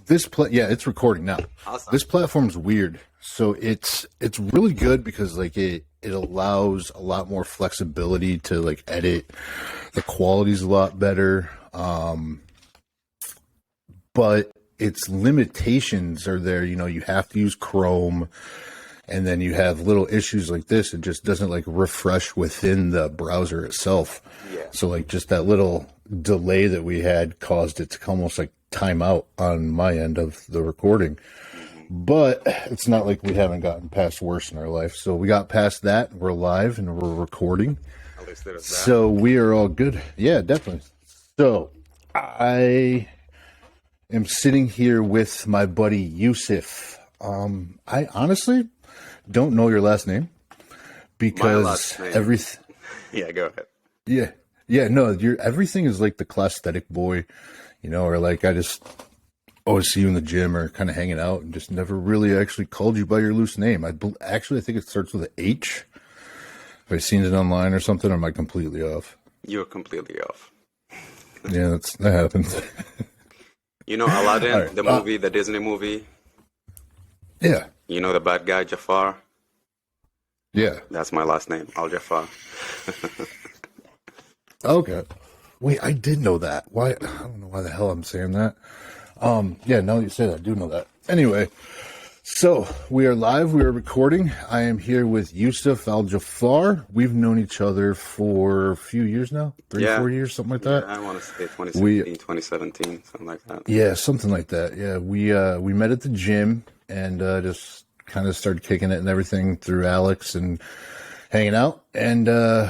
Yeah, it's recording now. Awesome. This platform's weird. So it's really good because like it allows a lot more flexibility to like edit. The quality's a lot better. But its limitations are there. You know, you have to use Chrome, and then you have little issues like this. It just doesn't like refresh within the browser itself. Yeah. So like just that little delay that we had caused it to almost like time out on my end of the recording. But it's not like we haven't gotten past worse in our life. So we got past that. We're live and we're recording. At least there's that. So we are all good. Yeah, definitely. So I am sitting here with my buddy Yousif. I honestly don't know your last name because last name. everything. Yeah, go ahead. Yeah, no, everything is like the classthetic boy, you know, or like I just always see you in the gym or kind of hanging out and just never really actually called you by your loose name. I think it starts with an H. Have I seen it online or something? Or am I completely off? You're completely off. Yeah, that happens. You know Aladdin, Right. the movie, the Disney movie? Yeah. You know the bad guy, Jafar? Yeah. That's my last name, Al Jafar. Okay. Wait, I did know that. Why? I don't know why the hell I'm saying that. Yeah, now that you say that, I do know that. Anyway, so we are live. We are recording. I am here with Yousif Al Jaafar. We've known each other for a few years now, 4 years, something like that. Yeah, I want to say 2016, 2017, something like that. Yeah, something like that. Yeah, we met at the gym and just kind of started kicking it and everything through Alex and hanging out. And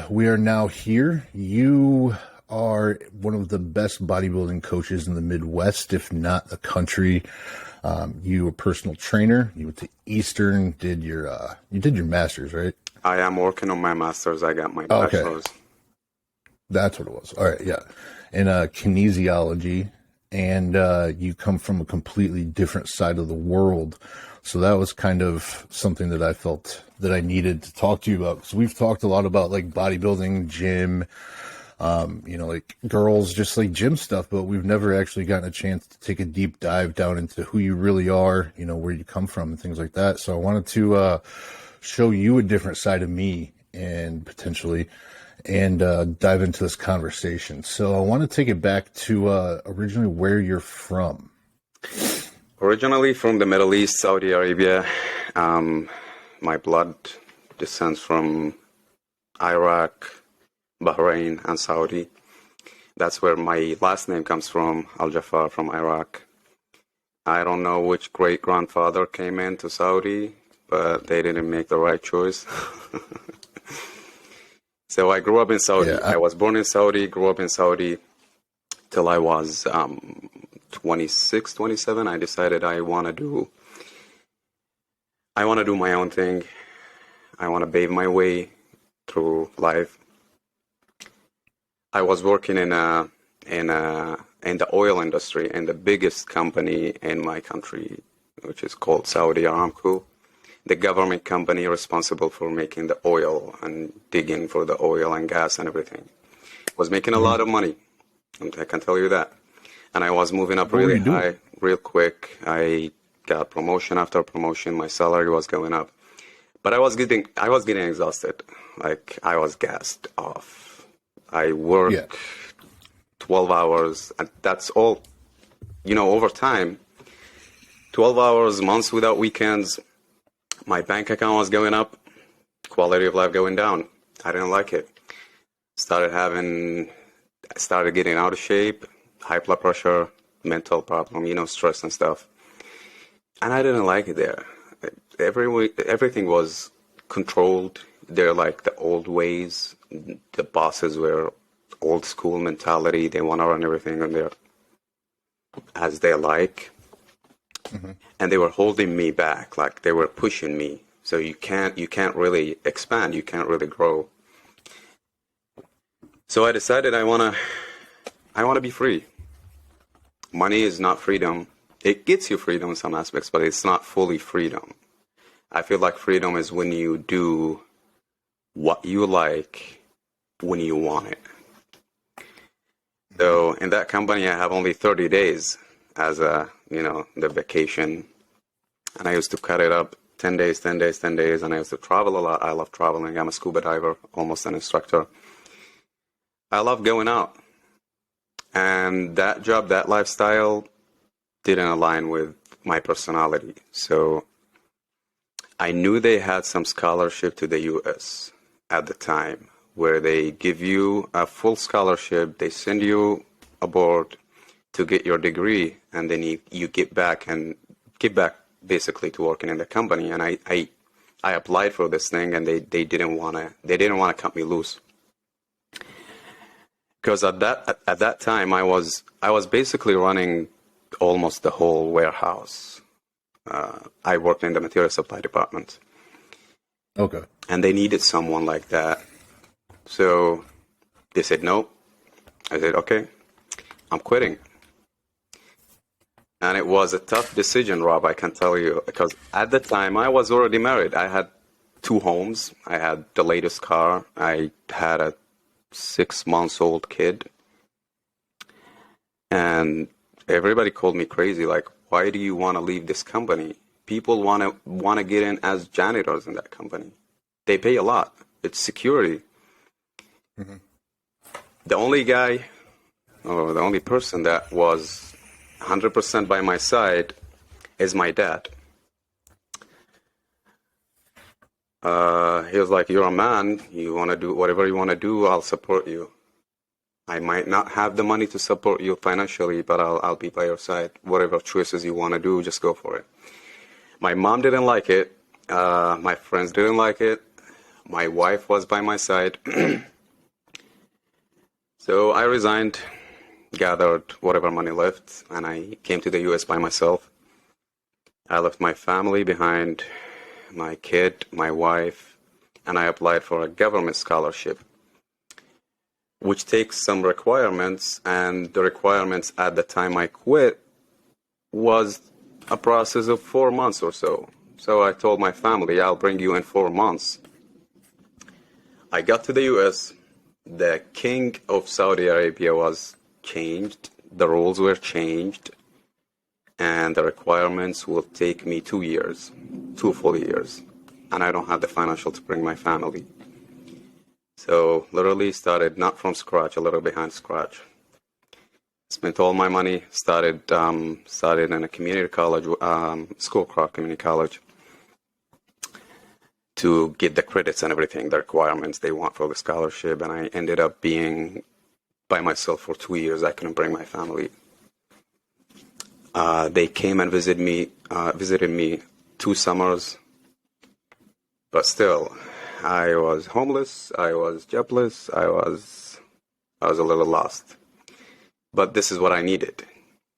we are now here. You are one of the best bodybuilding coaches in the Midwest, if not the country. You were a personal trainer. You went to Eastern, did your master's, right? I am working on my master's. I got my Okay. bachelor's. That's what it was. All right, yeah. In kinesiology, and you come from a completely different side of the world. So that was kind of something that I felt that I needed to talk to you about. Because we've talked a lot about like bodybuilding, gym, you know, like girls, just like gym stuff, but we've never actually gotten a chance to take a deep dive down into who you really are, you know, where you come from and things like that. So I wanted to show you a different side of me and potentially and dive into this conversation. So I want to take it back to originally where you're from. Originally from the Middle East, Saudi Arabia. My blood descends from Iraq, Bahrain, and Saudi. That's where my last name comes from, Al Jafar from Iraq. I don't know which great-grandfather came into Saudi, but they didn't make the right choice. So I grew up in Saudi. Yeah, I was born in Saudi, grew up in Saudi till I was 26, 27. I decided I want to do my own thing. I want to pave my way through life. I was working in the oil industry in the biggest company in my country, which is called Saudi Aramco, the government company responsible for making the oil and digging for the oil and gas and everything. Was making a lot of money, I can tell you that. And I was moving up really high, real quick. I got promotion after promotion. My salary was going up, but I was getting exhausted. Like I was gassed off. I worked 12 hours, and that's all, you know, over time, 12 hours, months without weekends. My bank account was going up, quality of life going down. I didn't like it. Started getting out of shape, high blood pressure, mental problem, you know, stress and stuff. And I didn't like it there. Everything was controlled. They're like the old ways. The bosses were old school mentality. They want to run everything on there as they like. Mm-hmm. And they were holding me back, like they were pushing me. So you can't really expand. You can't really grow. So I decided I want to be free. Money is not freedom. It gets you freedom in some aspects, but it's not fully freedom. I feel like freedom is when you do what you like when you want it. So in that company, I have only 30 days. as a, the vacation. And I used to cut it up 10 days, 10 days, 10 days. And I used to travel a lot. I love traveling. I'm a scuba diver, almost an instructor. I love going out. And that job, that lifestyle didn't align with my personality. So I knew they had some scholarship to the US at the time where they give you a full scholarship. They send you abroad to get your degree, and then you get back basically to working in the company. And I applied for this thing, and they didn't want to cut me loose. Because at that time I was basically running almost the whole warehouse. I worked in the material supply department. Okay. And they needed someone like that. So they said no. I said, okay, I'm quitting. And it was a tough decision, Rob, I can tell you, because at the time I was already married. I had 2 homes. I had the latest car. I had a 6-month-old kid. And everybody called me crazy, like, why do you want to leave this company? People want to get in as janitors in that company. They pay a lot. It's security. Mm-hmm. The only person that was 100% by my side is my dad. He was like, you're a man. You want to do whatever you want to do, I'll support you. I might not have the money to support you financially, but I'll be by your side. Whatever choices you want to do, just go for it. My mom didn't like it. My friends didn't like it. My wife was by my side. So I resigned, gathered whatever money left, and I came to the US by myself. I left my family behind, my kid, my wife, and I applied for a government scholarship, which takes some requirements, and the requirements at the time I quit was a process of 4 months or so. So I told my family, I'll bring you in 4 months. I got to the US. The king of Saudi Arabia was changed. The rules were changed. And the requirements will take me 2 years, 2 full years. And I don't have the financial to bring my family. So literally started not from scratch, a little behind scratch. Spent all my money, started in a community college, Schoolcraft Community College, to get the credits and everything, the requirements they want for the scholarship. And I ended up being by myself for 2 years. I couldn't bring my family. They came and visited me 2 summers, but still, I was homeless, I was jobless, I was a little lost. But this is what I needed,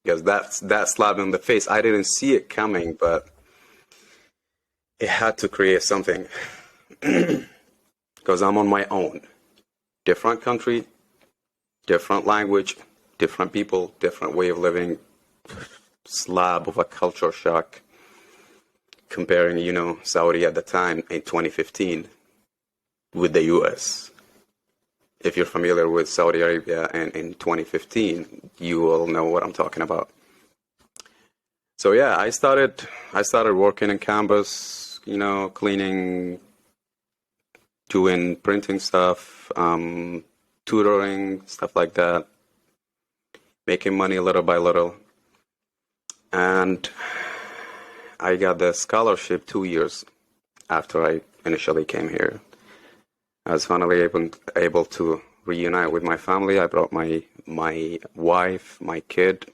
because that slap in the face, I didn't see it coming, but it had to create something. Because I'm on my own. Different country, different language, different people, different way of living, slab of a culture shock. Comparing, Saudi at the time in 2015 with the US. If you're familiar with Saudi Arabia and in 2015, you will know what I'm talking about. So yeah, I started working in campus, cleaning, doing printing stuff, tutoring, stuff like that, making money little by little. And I got the scholarship 2 years after I initially came here. I was finally able to reunite with my family. I brought my wife, my kid.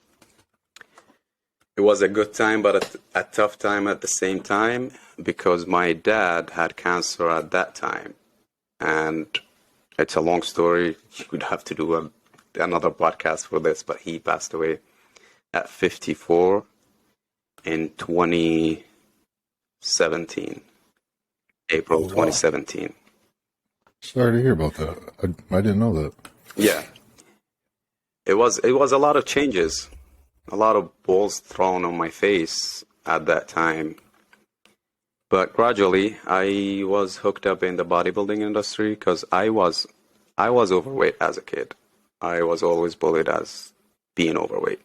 It was a good time, but a tough time at the same time, because my dad had cancer at that time. And it's a long story. You would have to do another podcast for this, but he passed away at 54 in 2017, April 2017. Sorry to hear about that. I didn't know that. Yeah. It was a lot of changes, a lot of balls thrown on my face at that time. But gradually, I was hooked up in the bodybuilding industry because I was overweight as a kid. I was always bullied as being overweight.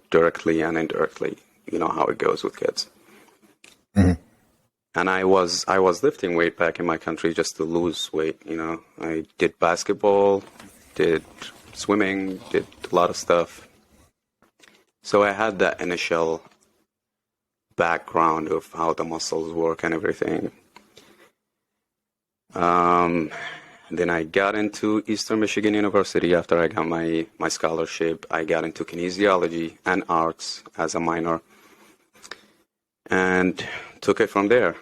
directly and indirectly. You know how it goes with kids. Mhm. And I was lifting weight back in my country just to lose weight. You know, I did basketball, did swimming, did a lot of stuff. So I had that initial background of how the muscles work and everything. Then I got into Eastern Michigan University after I got my scholarship. I got into kinesiology and arts as a minor and took it from there.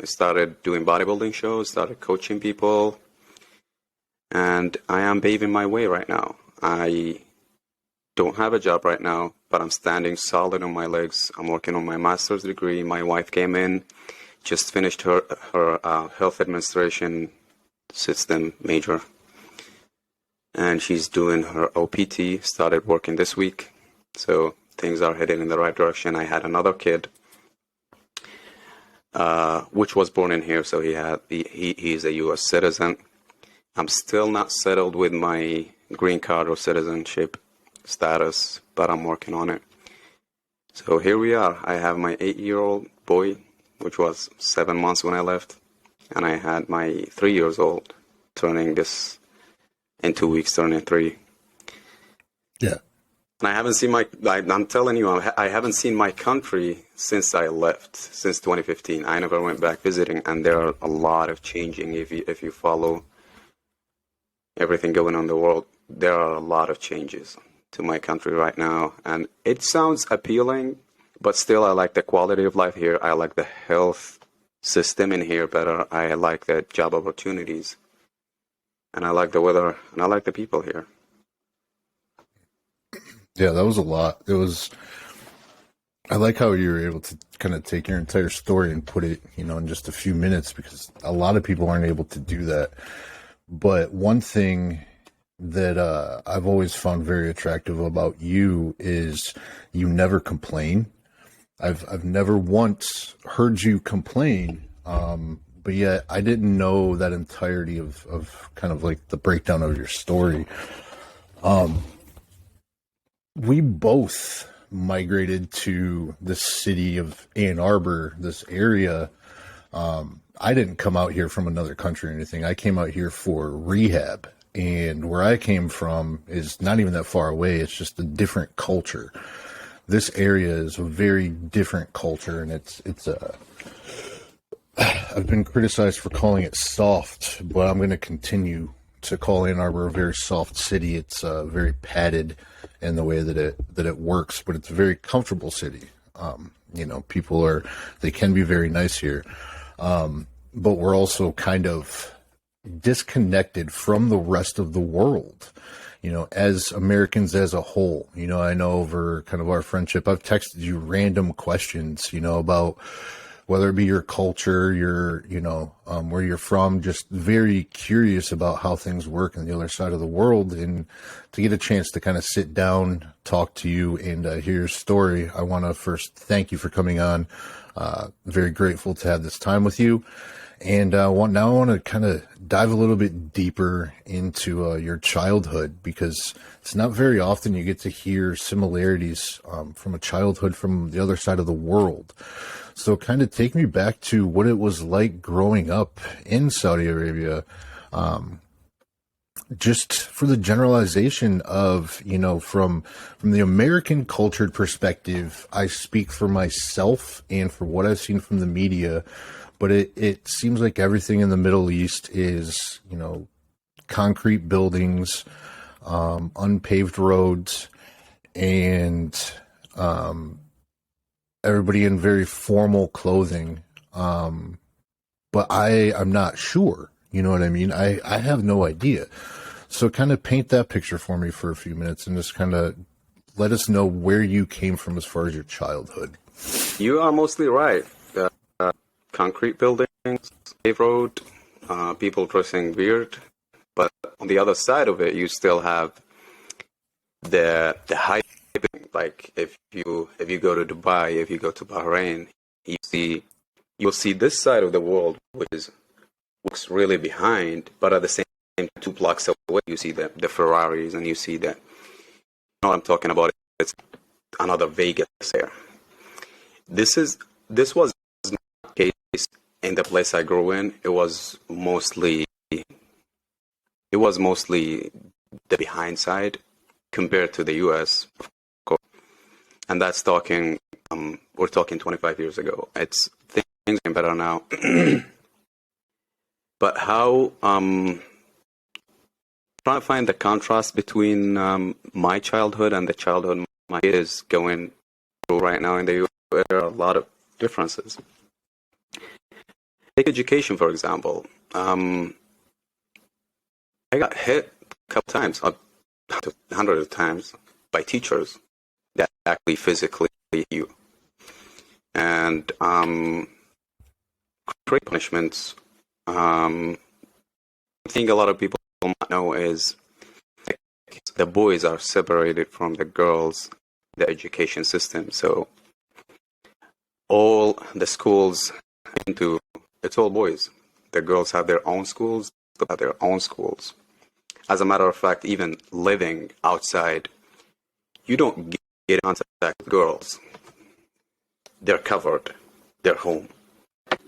I started doing bodybuilding shows, started coaching people, and I am paving my way right now. I don't have a job right now, but I'm standing solid on my legs. I'm working on my master's degree. My wife came in, just finished her health administration system major, and she's doing her OPT, started working this week. So things are heading in the right direction. I had another kid, which was born in here, so he's a U.S. citizen. I'm still not settled with my green card or citizenship status, but I'm working on it. So here we are. I have my 8-year-old boy, which was 7 months when I left, and I had my 3 years old turning this in 2 weeks, turning 3. Yeah. And I haven't seen I'm telling you, I haven't seen my country since I left, since 2015. I never went back visiting, and there are a lot of changing. If you follow everything going on in the world, there are a lot of changes to my country right now. And it sounds appealing, but still I like the quality of life here. I like the health system in here better. I like the job opportunities. And I like the weather, and I like the people here. Yeah, that was a lot. I like how you were able to kind of take your entire story and put it, in just a few minutes, because a lot of people aren't able to do that. But one thing that I've always found very attractive about you is you never complain. I've never once heard you complain, but yet I didn't know that entirety of kind of like the breakdown of your story. We both migrated to the city of Ann Arbor, this area. I didn't come out here from another country or anything. I came out here for rehab. And where I came from is not even that far away. It's just a different culture. This area is a very different culture, and I've been criticized for calling it soft, but I'm going to continue to call Ann Arbor a very soft city. It's very padded in the way that it works, but it's a very comfortable city. People they can be very nice here. But we're also kind of disconnected from the rest of the world, as Americans as a whole. I know over kind of our friendship, I've texted you random questions, about whether it be your culture, where you're from, just very curious about how things work on the other side of the world. And to get a chance to kind of sit down, talk to you, and hear your story, I want to first thank you for coming on. Very grateful to have this time with you. And now I want to kind of dive a little bit deeper into your childhood, because it's not very often you get to hear similarities from a childhood from the other side of the world. So kind of take me back to what it was like growing up in Saudi Arabia, just for the generalization of, from the American cultured perspective. I speak for myself and for what I've seen from the media. But it seems like everything in the Middle East is, concrete buildings, unpaved roads, and everybody in very formal clothing. But I'm not sure. You know what I mean? I have no idea. So kind of paint that picture for me for a few minutes and just kind of let us know where you came from as far as your childhood. You are mostly right. Concrete buildings, paved road, people dressing weird, but on the other side of it, you still have the high. Like if you go to Dubai, if you go to Bahrain, you'll see this side of the world, which looks really behind, but at the same time, 2 blocks away, you see the Ferraris, and you see that. You know what I'm talking about? It's another Vegas there. This was not the case in the place I grew in. It was mostly the behind side compared to the US, of course. And that's talking we're talking 25 years ago. It's things are better now. But how trying to find the contrast between my childhood and the childhood my kid is going through right now in the US. There are a lot of differences. Take education, for example. I got hit a couple times, hundreds of times, by teachers that actually physically hit you. And great punishments. One thing a lot of people don't know is the boys are separated from the girls, the education system. So all the schools it's all boys. The girls have their own schools, they have their own schools. As a matter of fact, even living outside, you don't get in contact with girls. They're covered. They're home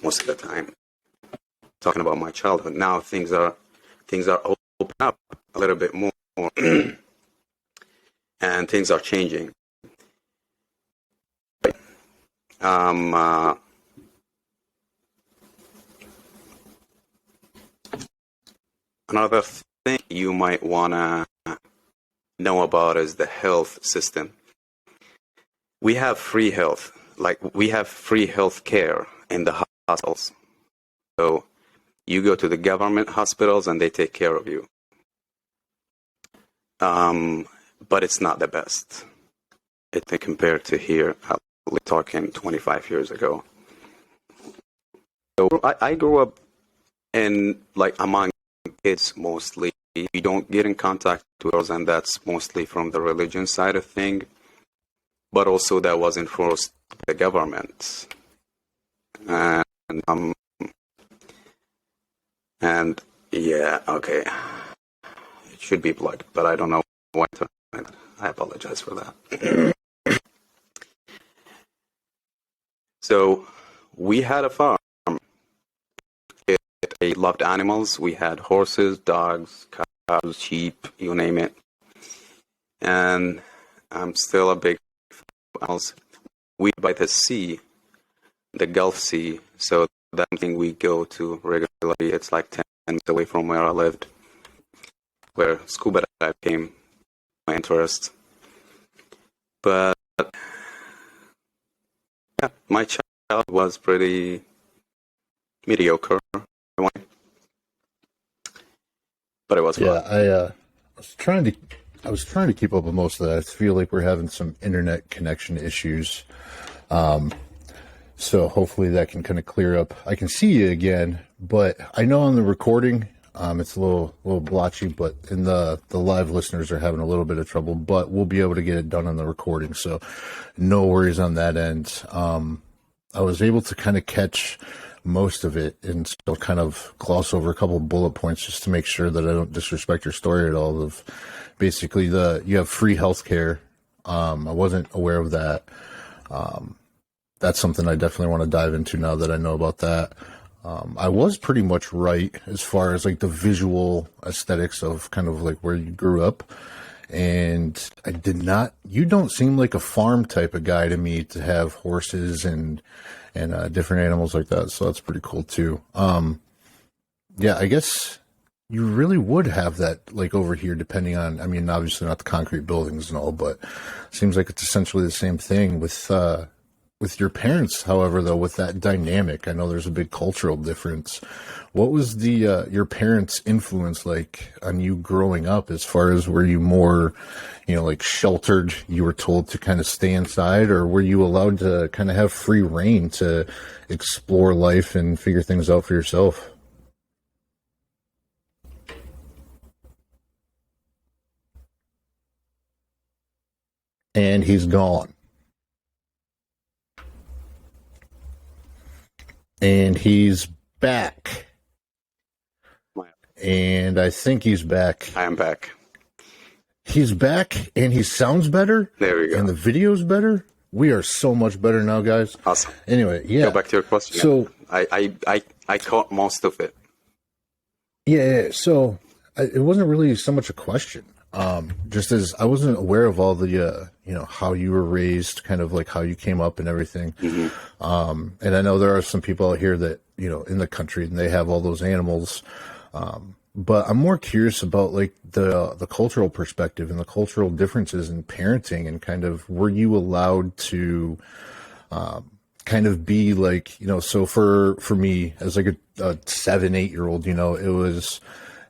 most of the time. Talking about my childhood, now things are open up a little bit more, and things are changing. Another thing you might wanna know about is the health system. We have free health, we have free health care in the hospitals. So you go to the government hospitals and they take care of you. But it's not the best. It's compared to here, we're talking 25 years ago. So I grew up in, among kids mostly. You don't get in contact with girls, and that's mostly from the religion side of thing. But also that was enforced by the government. And yeah, okay. It should be plugged, but I don't know why. I apologize for that. So we had a farm. I loved animals. We had horses, dogs, cows, sheep, you name it. And I'm still a big fan of animals. We by the sea, the Gulf Sea, so that's something we go to regularly. It's like 10 minutes away from where I lived, where scuba dive came my interest. But yeah, my childhood was pretty mediocre, but it was fun. Yeah, I was trying to keep up with most of that. I feel like we're having some internet connection issues. So hopefully that can kind of clear up. I can see you again, but I know on the recording, it's a little blotchy, but in the live listeners are having a little bit of trouble, but we'll be able to get it done on the recording. So no worries on that end. I was able to kind of catch most of it and still kind of gloss over a couple of bullet points just to make sure that I don't disrespect your story at all. Of basically you have free healthcare. I wasn't aware of that. That's something I definitely want to dive into now that I know about that. I was pretty much right as far as the visual aesthetics of kind of where you grew up. And you don't seem like a farm type of guy to me, to have horses and different animals like that. So that's pretty cool too. Yeah, I guess you really would have that over here, depending on, obviously not the concrete buildings and all, but it seems like it's essentially the same thing with your parents. However, though, with that dynamic, I know there's a big cultural difference. What was your parents' influence like on you growing up? As far as, were you more, sheltered? You were told to kind of stay inside, or were you allowed to kind of have free reign to explore life and figure things out for yourself? And he's gone. And he's back. And I think he's back. I am back. He's back and he sounds better. There we go. And the video's better. We are so much better now, guys. Awesome. Anyway, yeah. Go back to your question. So I caught most of it. yeah. So it wasn't really so much a question. Just as I wasn't aware of all the, how you were raised, kind of like how you came up and everything. Mm-hmm. And I know there are some people out here that, in the country and they have all those animals. But I'm more curious about like the cultural perspective and the cultural differences in parenting and kind of were you allowed to, kind of be like, so for me as like a 7-8-year-old, it was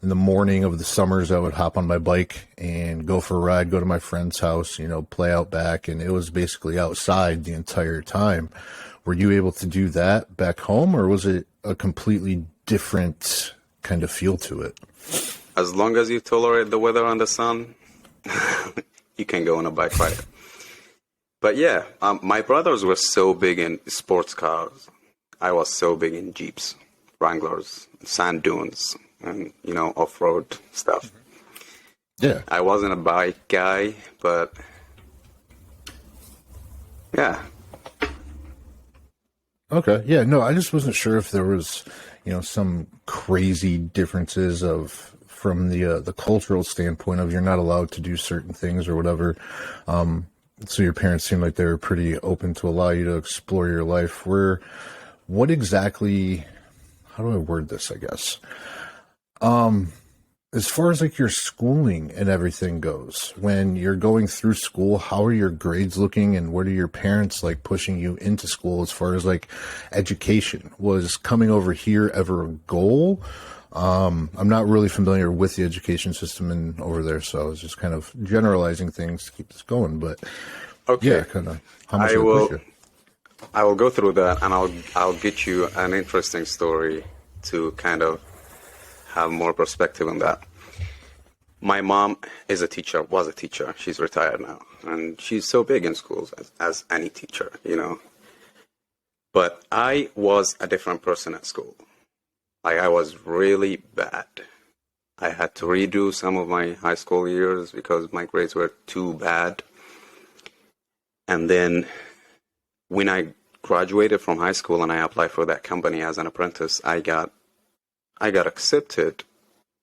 in the morning of the summers, I would hop on my bike and go for a ride, go to my friend's house, play out back. And it was basically outside the entire time. Were you able to do that back home or was it a completely different kind of feel to it? As long as you tolerate the weather and the sun, you can go on a bike ride. But yeah, my brothers were so big in sports cars. I was so big in Jeeps, Wranglers, sand dunes, and, off-road stuff. Yeah. I wasn't a bike guy, but yeah. Okay. Yeah. No, I just wasn't sure if there was, some crazy differences from the cultural standpoint of you're not allowed to do certain things or whatever. So your parents seemed like they were pretty open to allow you to explore your life. What exactly, how do I word this, I guess? As far as like your schooling and everything goes, when you're going through school, how are your grades looking and what are your parents like pushing you into school as far as like education? Was coming over here ever a goal? I'm not really familiar with the education system over there, so I was just kind of generalizing things to keep this going, but okay. Yeah, kind of how much they push you. I will go through that and I'll get you an interesting story to kind of have more perspective on that. My mom was a teacher. She's retired now. And she's so big in schools as any teacher, But I was a different person at school. Like I was really bad. I had to redo some of my high school years because my grades were too bad. And then when I graduated from high school and I applied for that company as an apprentice, I got accepted.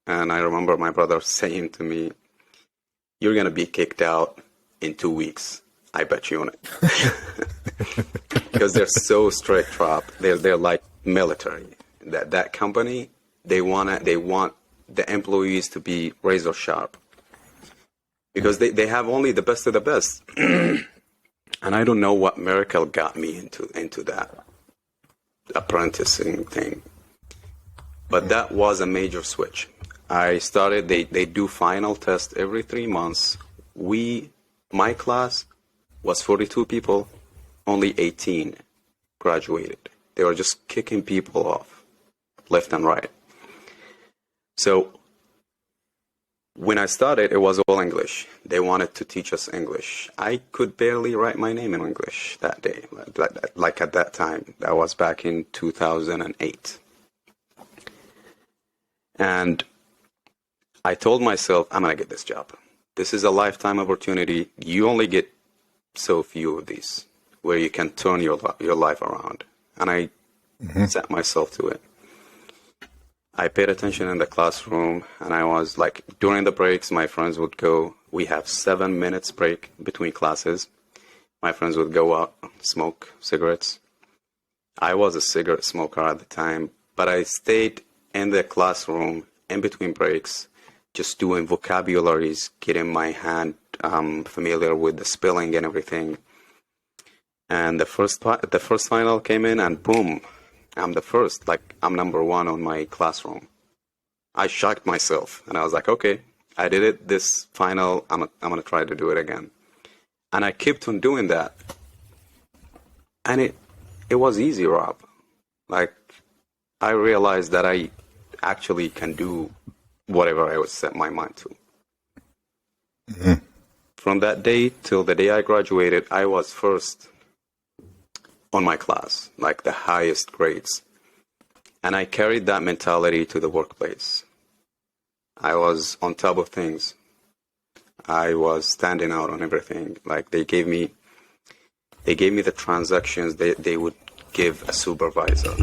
And I remember my brother saying to me, "You're going to be kicked out in 2 weeks. I bet you on it." Because they're so strict, Rob. They're like military. That company, they want the employees to be razor sharp. Because they have only the best of the best. And I don't know what miracle got me into that apprenticing thing. But that was a major switch. I started, they do final test every 3 months. My class was 42 people, only 18 graduated. They were just kicking people off, left and right. So when I started, it was all English. They wanted to teach us English. I could barely write my name in English that day, like at that time. That was back in 2008. And I told myself, I'm going to get this job. This is a lifetime opportunity. You only get so few of these where you can turn your life around. And I set myself to it. I paid attention in the classroom, and I was like, during the breaks, my friends would go. We have 7 minutes break between classes. My friends would go out, smoke cigarettes. I was a cigarette smoker at the time, but I stayed in the classroom in between breaks, just doing vocabularies, getting my hand familiar with the spelling and everything. And the first final came in, and boom, I'm the first. Like, I'm number one on my classroom. I shocked myself, and I was like, okay, I did it this final. I'm gonna try to do it again. And I kept on doing that, and it was easy, Rob. Like, I realized that I actually can do whatever I would set my mind to. Mm-hmm. From that day till the day I graduated, I was first on my class, like the highest grades. And I carried that mentality to the workplace. I was on top of things. I was standing out on everything. Like they gave me the transactions they would give a supervisor.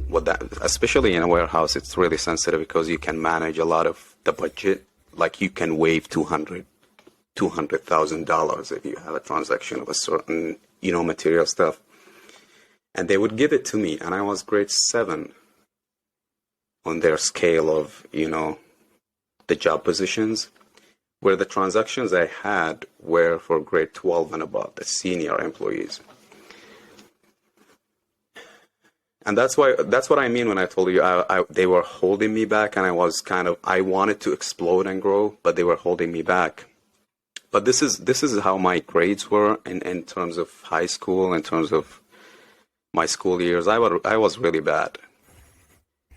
What that, especially in a warehouse, it's really sensitive because you can manage a lot of the budget. Like you can waive $200,000 if you have a transaction of a certain, material stuff. And they would give it to me, and I was grade 7 on their scale of, the job positions, where the transactions I had were for grade 12 and above, the senior employees. And that's what I mean when I told you they were holding me back, and I wanted to explode and grow, but they were holding me back. But this is how my grades were in terms of high school, in terms of my school years. I was really bad.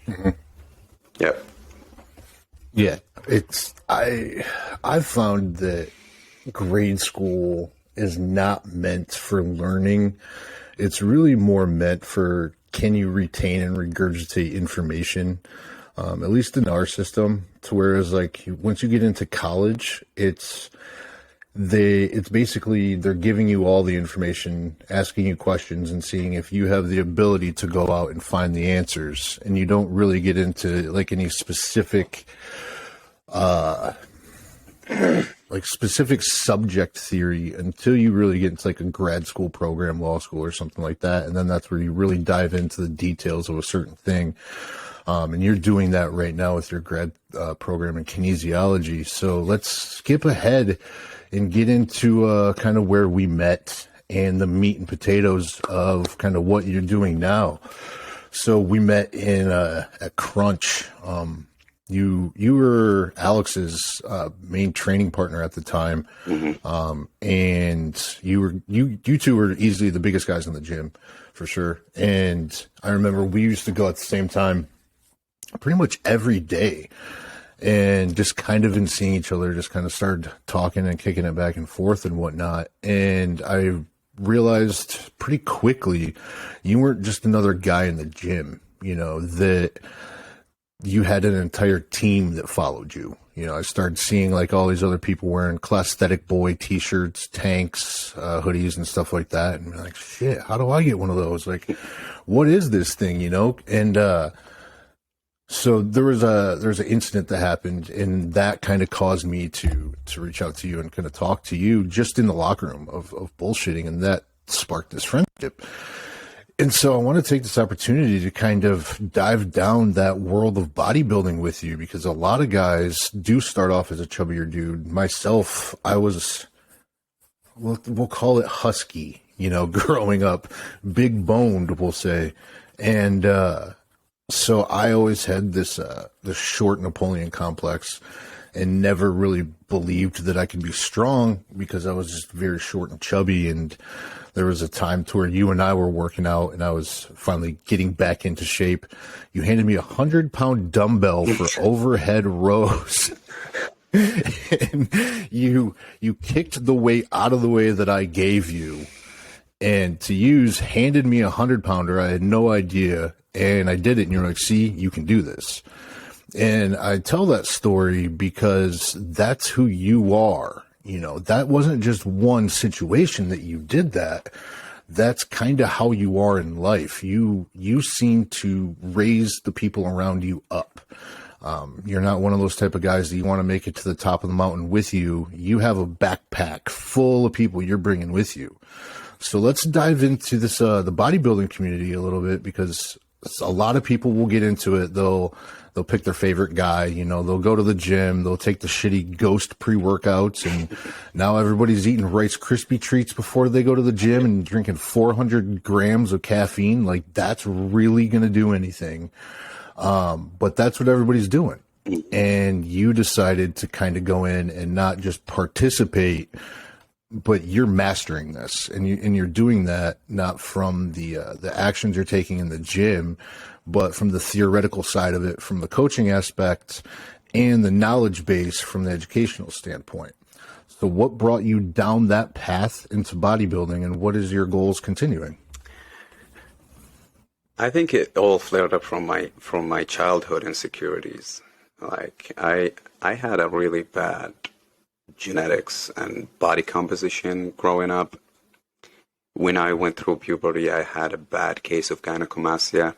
Mm-hmm. Yep. Yeah, I've found that grade school is not meant for learning. It's really more meant for, can you retain and regurgitate information, at least in our system, to whereas like once you get into college, it's basically they're giving you all the information, asking you questions and seeing if you have the ability to go out and find the answers. And you don't really get into like any specific specific subject theory until you really get into like a grad school program, law school or something like that. And then that's where you really dive into the details of a certain thing. And you're doing that right now with your grad program in kinesiology. So let's skip ahead and get into kind of where we met and the meat and potatoes of kind of what you're doing now. So we met in at Crunch. You were Alex's main training partner at the time, mm-hmm. And you two were easily the biggest guys in the gym, for sure. And I remember we used to go at the same time, pretty much every day, and just kind of in seeing each other, just kind of started talking and kicking it back and forth and whatnot. And I realized pretty quickly you weren't just another guy in the gym, that you had an entire team that followed you. I started seeing like all these other people wearing Classthetic Boy t-shirts, tanks, hoodies and stuff like that. And I'm like, shit, how do I get one of those? Like, what is this thing, And, so there's an incident that happened, and that kind of caused me to reach out to you and kind of talk to you just in the locker room of bullshitting. And that sparked this friendship. And so I want to take this opportunity to kind of dive down that world of bodybuilding with you, because a lot of guys do start off as a chubbier dude. Myself, I was, we'll call it husky, growing up, big boned, we'll say. And, so I always had this short Napoleon complex and never really believed that I could be strong because I was just very short and chubby. And there was a time to where you and I were working out and I was finally getting back into shape. You handed me 100-pound dumbbell for overhead rows. And you kicked the weight out of the way that I gave you. And to use, handed me a 100-pounder. I had no idea. And I did it, and you're like, see, you can do this. And I tell that story because that's who you are. That wasn't just one situation that you did that. That's kind of how you are in life. You seem to raise the people around you up. You're not one of those type of guys that you want to make it to the top of the mountain with you. You have a backpack full of people you're bringing with you. So let's dive into this, the bodybuilding community a little bit, because a lot of people will get into it. They'll pick their favorite guy, they'll go to the gym, they'll take the shitty Ghost pre-workouts, and now everybody's eating Rice Krispie treats before they go to the gym and drinking 400 grams of caffeine. Like, that's really going to do anything. But that's what everybody's doing. And you decided to kind of go in and not just participate, but you're mastering this, and you're doing that not from the actions you're taking in the gym, but from the theoretical side of it, from the coaching aspect and the knowledge base from the educational standpoint. So what brought you down that path into bodybuilding, and what is your goals continuing? I think it all flared up from my childhood insecurities. Like I had a really bad genetics and body composition growing up. When I went through puberty, I had a bad case of gynecomastia.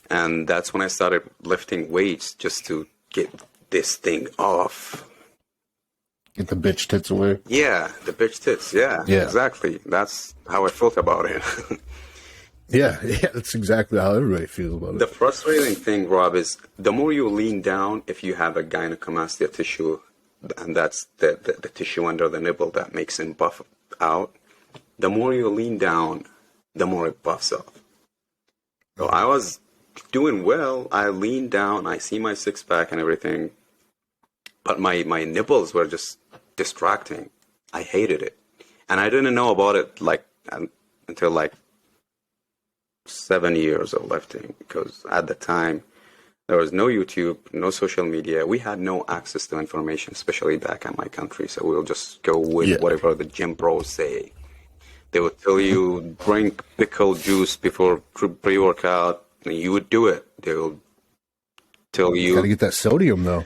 And that's when I started lifting weights just to get this thing off. Get the bitch tits away. Yeah, the bitch tits. Yeah, exactly. That's how I felt about it. Yeah, that's exactly how everybody feels about it. The frustrating thing, Rob, is the more you lean down, if you have a gynecomastia tissue, and that's the tissue under the nipple that makes it buff out, the more you lean down, the more it buffs up. So I was doing well. I leaned down. I see my six-pack and everything. But my nipples were just distracting. I hated it. And I didn't know about it until 7 years of lifting, because at the time there was no YouTube, no social media. We had no access to information, especially back in my country. So we'll just go with whatever the gym bros say. They would tell you drink pickle juice before pre-workout, and you would do it. They will tell you gotta get that sodium though.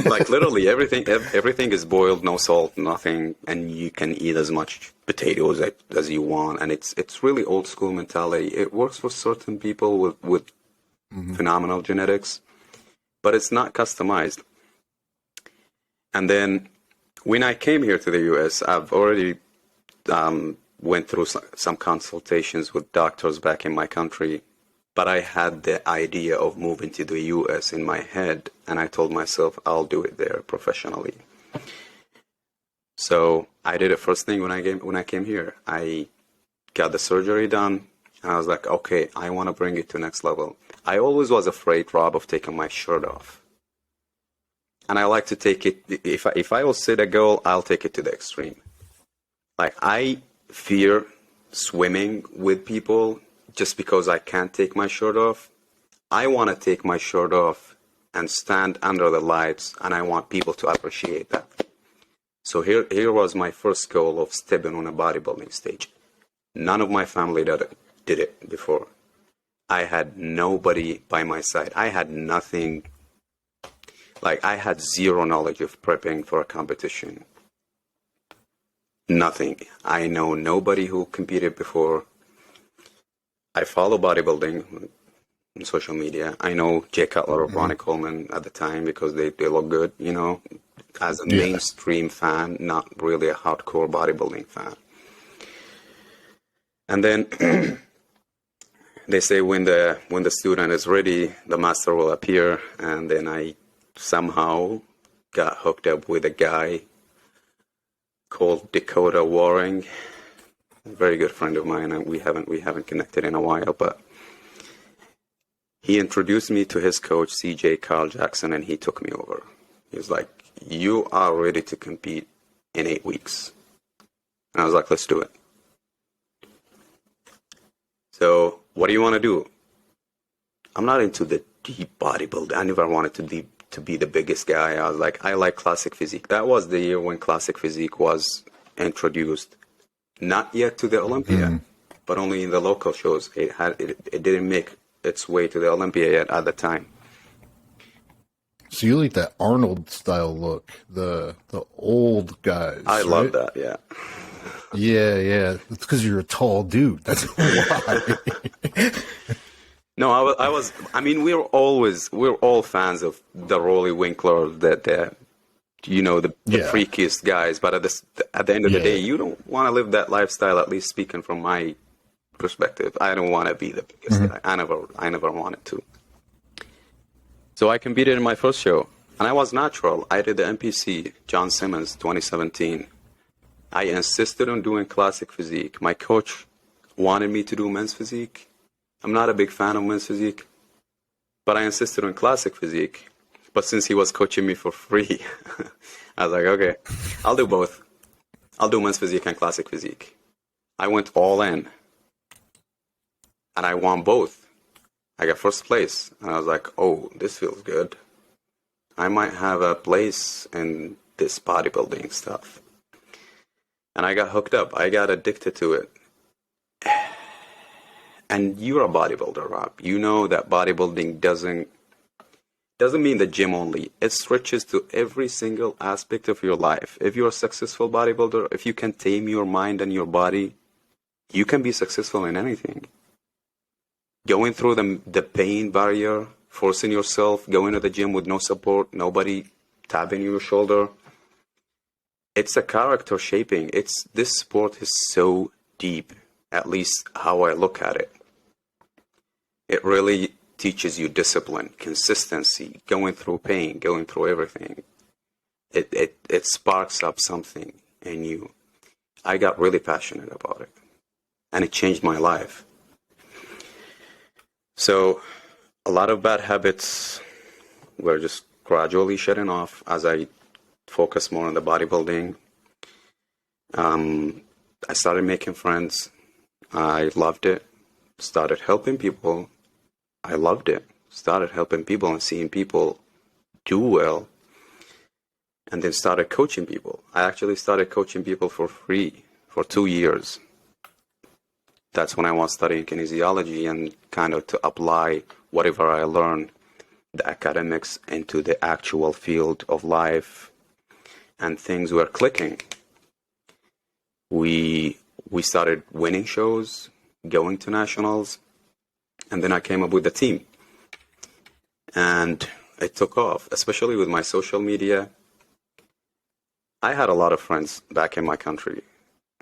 Like literally everything is boiled, no salt, nothing, and you can eat as much potatoes as you want. And it's really old school mentality. It works for certain people with phenomenal genetics, but it's not customized. And then when I came here to the US, I've already went through some consultations with doctors back in my country. But I had the idea of moving to the US in my head, and I told myself I'll do it there professionally. So I did it first thing when I came here. I got the surgery done, and I was like, okay, I want to bring it to next level. I always was afraid, Rob, of taking my shirt off. And I like to take it, if I will set a goal, I'll take it to the extreme. Like, I fear swimming with people just because I can't take my shirt off. I want to take my shirt off and stand under the lights, and I want people to appreciate that. So here was my first goal of stepping on a bodybuilding stage. None of my family did it before. I had nobody by my side. I had nothing. Like, I had zero knowledge of prepping for a competition. Nothing. I know nobody who competed before. I follow bodybuilding on social media. I know Jay Cutler or Ronnie Coleman at the time because they look good, as a mainstream fan, not really a hardcore bodybuilding fan. And then they say when the student is ready, the master will appear. And then I somehow got hooked up with a guy called Dakota Waring. A very good friend of mine, and we haven't connected in a while, but he introduced me to his coach, CJ Carl Jackson, and he took me over. He was like, you are ready to compete in 8 weeks. And I was like, let's do it. So what do you want to do? I'm not into the deep bodybuilding. I never wanted to be the biggest guy. I was like, I like classic physique. That was the year when classic physique was introduced. Not yet to the Olympia, but only in the local shows. It didn't make its way to the Olympia yet at the time. So you like that Arnold style look, the old guys. I love that, yeah. Yeah. It's because you're a tall dude. That's why. No, we're all fans of the Rolly Winkler, the freakiest guys. But at the end of the day, you don't want to live that lifestyle. At least speaking from my perspective, I don't want to be the biggest guy. I never wanted to. So I competed in my first show, and I was natural. I did the NPC, John Simmons, 2017. I insisted on doing classic physique. My coach wanted me to do men's physique. I'm not a big fan of men's physique, but I insisted on classic physique. But since he was coaching me for free, I was like, okay, I'll do both. I'll do men's physique and classic physique. I went all in, and I won both. I got first place, and I was like, oh, this feels good. I might have a place in this bodybuilding stuff. And I got hooked up. I got addicted to it. And you're a bodybuilder, Rob. You know that bodybuilding doesn't doesn't mean the gym only. It stretches to every single aspect of your life. If you're a successful bodybuilder, if you can tame your mind and your body, you can be successful in anything. Going through the pain barrier, forcing yourself, going to the gym with no support, nobody tapping your shoulder. It's a character shaping. This sport is so deep, at least how I look at it. It really teaches you discipline, consistency, going through pain, going through everything. It sparks up something in you. I got really passionate about it, and it changed my life. So a lot of bad habits were just gradually shedding off as I focused more on the bodybuilding. I started making friends. I loved it. Started helping people. I loved it. Started helping people and seeing people do well. And then started coaching people. I actually started coaching people for free for 2 years. That's when I was studying kinesiology and kind of to apply whatever I learned, the academics, into the actual field of life. And things were clicking. We started winning shows, going to nationals, and then I came up with the team. And it took off, especially with my social media. I had a lot of friends back in my country.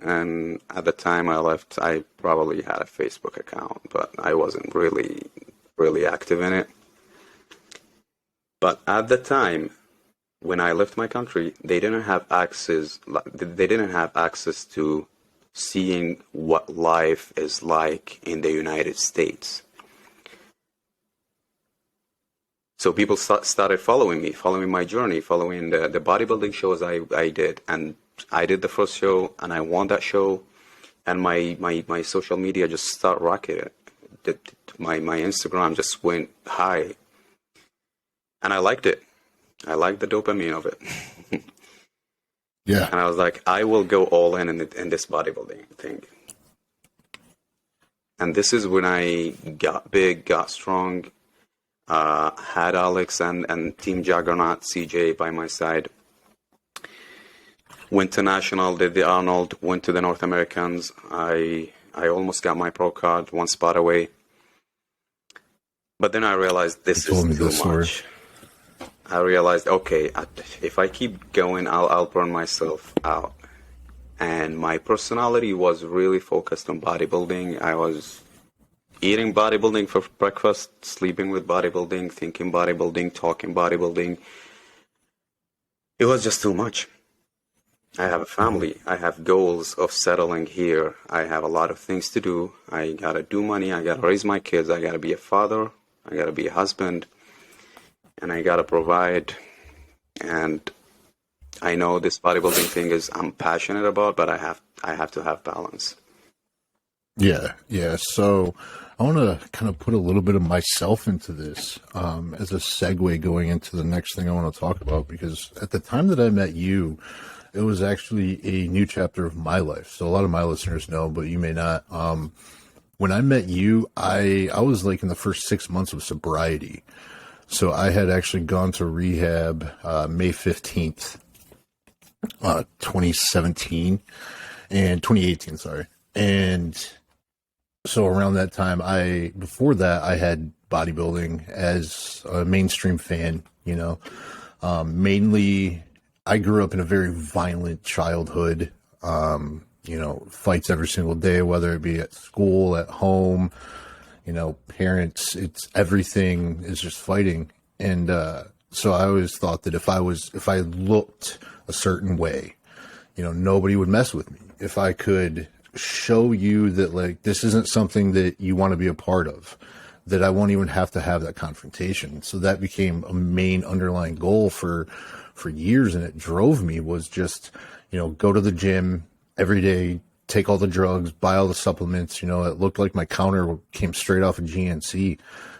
And at the time I left, I probably had a Facebook account, but I wasn't really active in it. But at the time, when I left my country, they didn't have access to seeing what life is like in the United States. So people started following me, following my journey, following the bodybuilding shows I did. And I did the first show, and I won that show, and my social media just started rocketing. My Instagram just went high. And I liked it. I liked the dopamine of it. Yeah. And I was like, I will go all in this bodybuilding thing. And this is when I got big, got strong, had Alex and Team Juggernaut, CJ, by my side. Went to National, did the Arnold, went to the North Americans. I almost got my pro card, one spot away. But then I realized this is too much. I realized, okay, if I keep going, I'll burn myself out. And my personality was really focused on bodybuilding. I was eating bodybuilding for breakfast, sleeping with bodybuilding, thinking bodybuilding, talking bodybuilding. It was just too much. I have a family. I have goals of settling here. I have a lot of things to do. I gotta do money. I gotta raise my kids. I gotta be a father. I gotta be a husband. And I gotta provide. And I know this bodybuilding thing I'm passionate about, but I have to have balance. Yeah. So I want to kind of put a little bit of myself into this as a segue going into the next thing I want to talk about, because at the time that I met you, it was actually a new chapter of my life. So a lot of my listeners know, but you may not. When I met you, I was like in the first 6 months of sobriety. So I had actually gone to rehab May 15th, 2017 and 2018, sorry. And so around that time, before that, I had bodybuilding as a mainstream fan, mainly I grew up in a very violent childhood, fights every single day, whether it be at school, at home, parents, it's everything is just fighting. And so I always thought that if I looked a certain way, nobody would mess with me. If I could show you that, like, this isn't something that you want to be a part of, that I won't even have to have that confrontation. So that became a main underlying goal for years. And it drove me, was just, go to the gym every day, take all the drugs, buy all the supplements. It looked like my counter came straight off of GNC.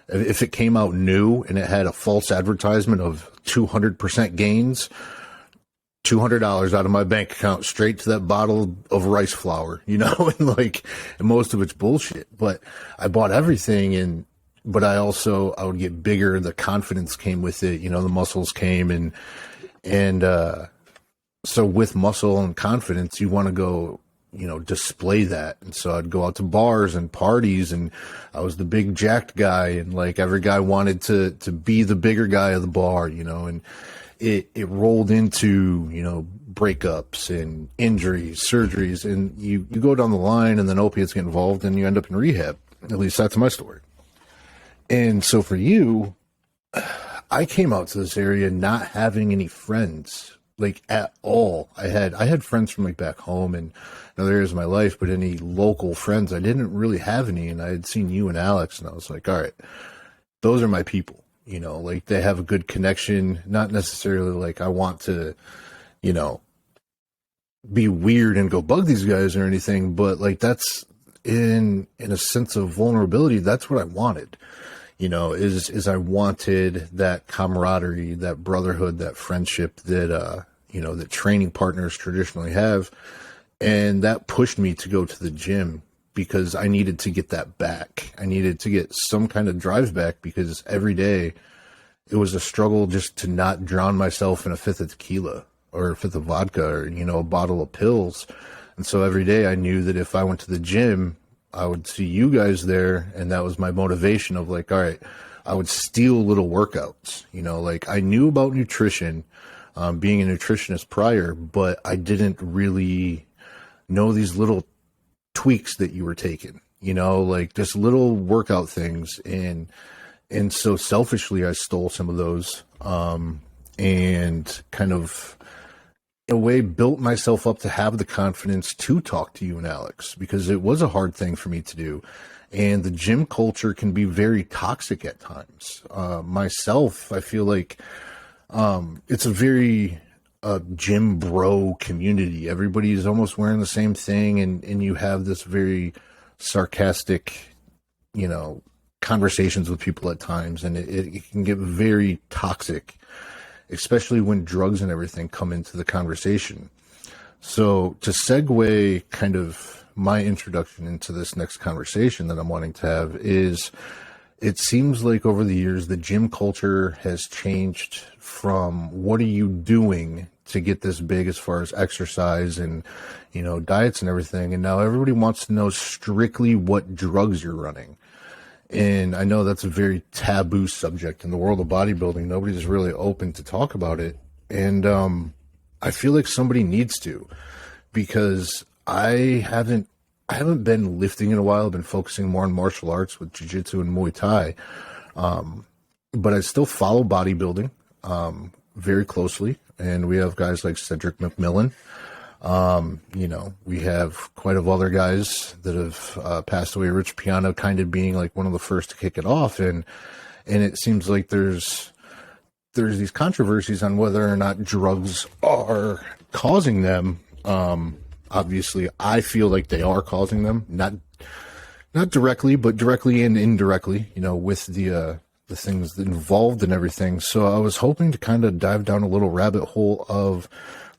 If it came out new and it had a false advertisement of 200% gains, $200 out of my bank account straight to that bottle of rice flour, and most of it's bullshit. But I bought everything, and but I would get bigger. The confidence came with it, you know, the muscles came and so with muscle and confidence, you want to go, you know, display that. And so I'd go out to bars and parties, and I was the big jacked guy, and like every guy wanted to be the bigger guy of the bar, you know, and it rolled into, you know, breakups and injuries, surgeries, and you go down the line, and then opiates get involved and you end up in rehab. At least that's my story. And so for you, I came out to this area not having any friends, like at all. I had friends from like back home and other areas of my life, but any local friends, I didn't really have any. And I had seen you and Alex, and I was like, all right, those are my people. You know, like they have a good connection, not necessarily like I want to, you know, be weird and go bug these guys or anything, but like that's in a sense of vulnerability, that's what I wanted. You know, is I wanted that camaraderie, that brotherhood, that friendship that, you know, that training partners traditionally have. And that pushed me to go to the gym because I needed to get that back. I needed to get some kind of drive back because every day it was a struggle just to not drown myself in a fifth of tequila or a fifth of vodka or, you know, a bottle of pills. And so every day I knew that if I went to the gym, I would see you guys there, and that was my motivation of like, all right, I would steal little workouts, you know, like I knew about nutrition, being a nutritionist prior, but I didn't really know these little tweaks that you were taking, you know, like just little workout things. And so selfishly, I stole some of those, and kind of in a way built myself up to have the confidence to talk to you and Alex, because it was a hard thing for me to do. And the gym culture can be very toxic at times. Myself, I feel like it's a very gym bro community. Everybody is almost wearing the same thing, and you have this very sarcastic, you know, conversations with people at times, and it can get very toxic, especially when drugs and everything come into the conversation. So to segue kind of my introduction into this next conversation that I'm wanting to have is, it seems like over the years, the gym culture has changed from what are you doing to get this big as far as exercise and, you know, diets and everything. And now everybody wants to know strictly what drugs you're running. And I know that's a very taboo subject in the world of bodybuilding. Nobody's really open to talk about it. And I feel like somebody needs to, because I haven't been lifting in a while. I've been focusing more on martial arts with jiu-jitsu and Muay Thai. But I still follow bodybuilding very closely. And we have guys like Cedric McMillan. You know, we have quite a other guys that have passed away. Rich Piano kind of being like one of the first to kick it off, and it seems like there's these controversies on whether or not drugs are causing them. Obviously, I feel like they are causing them, not directly, but directly and indirectly. You know, with the things involved and everything. So I was hoping to kind of dive down a little rabbit hole of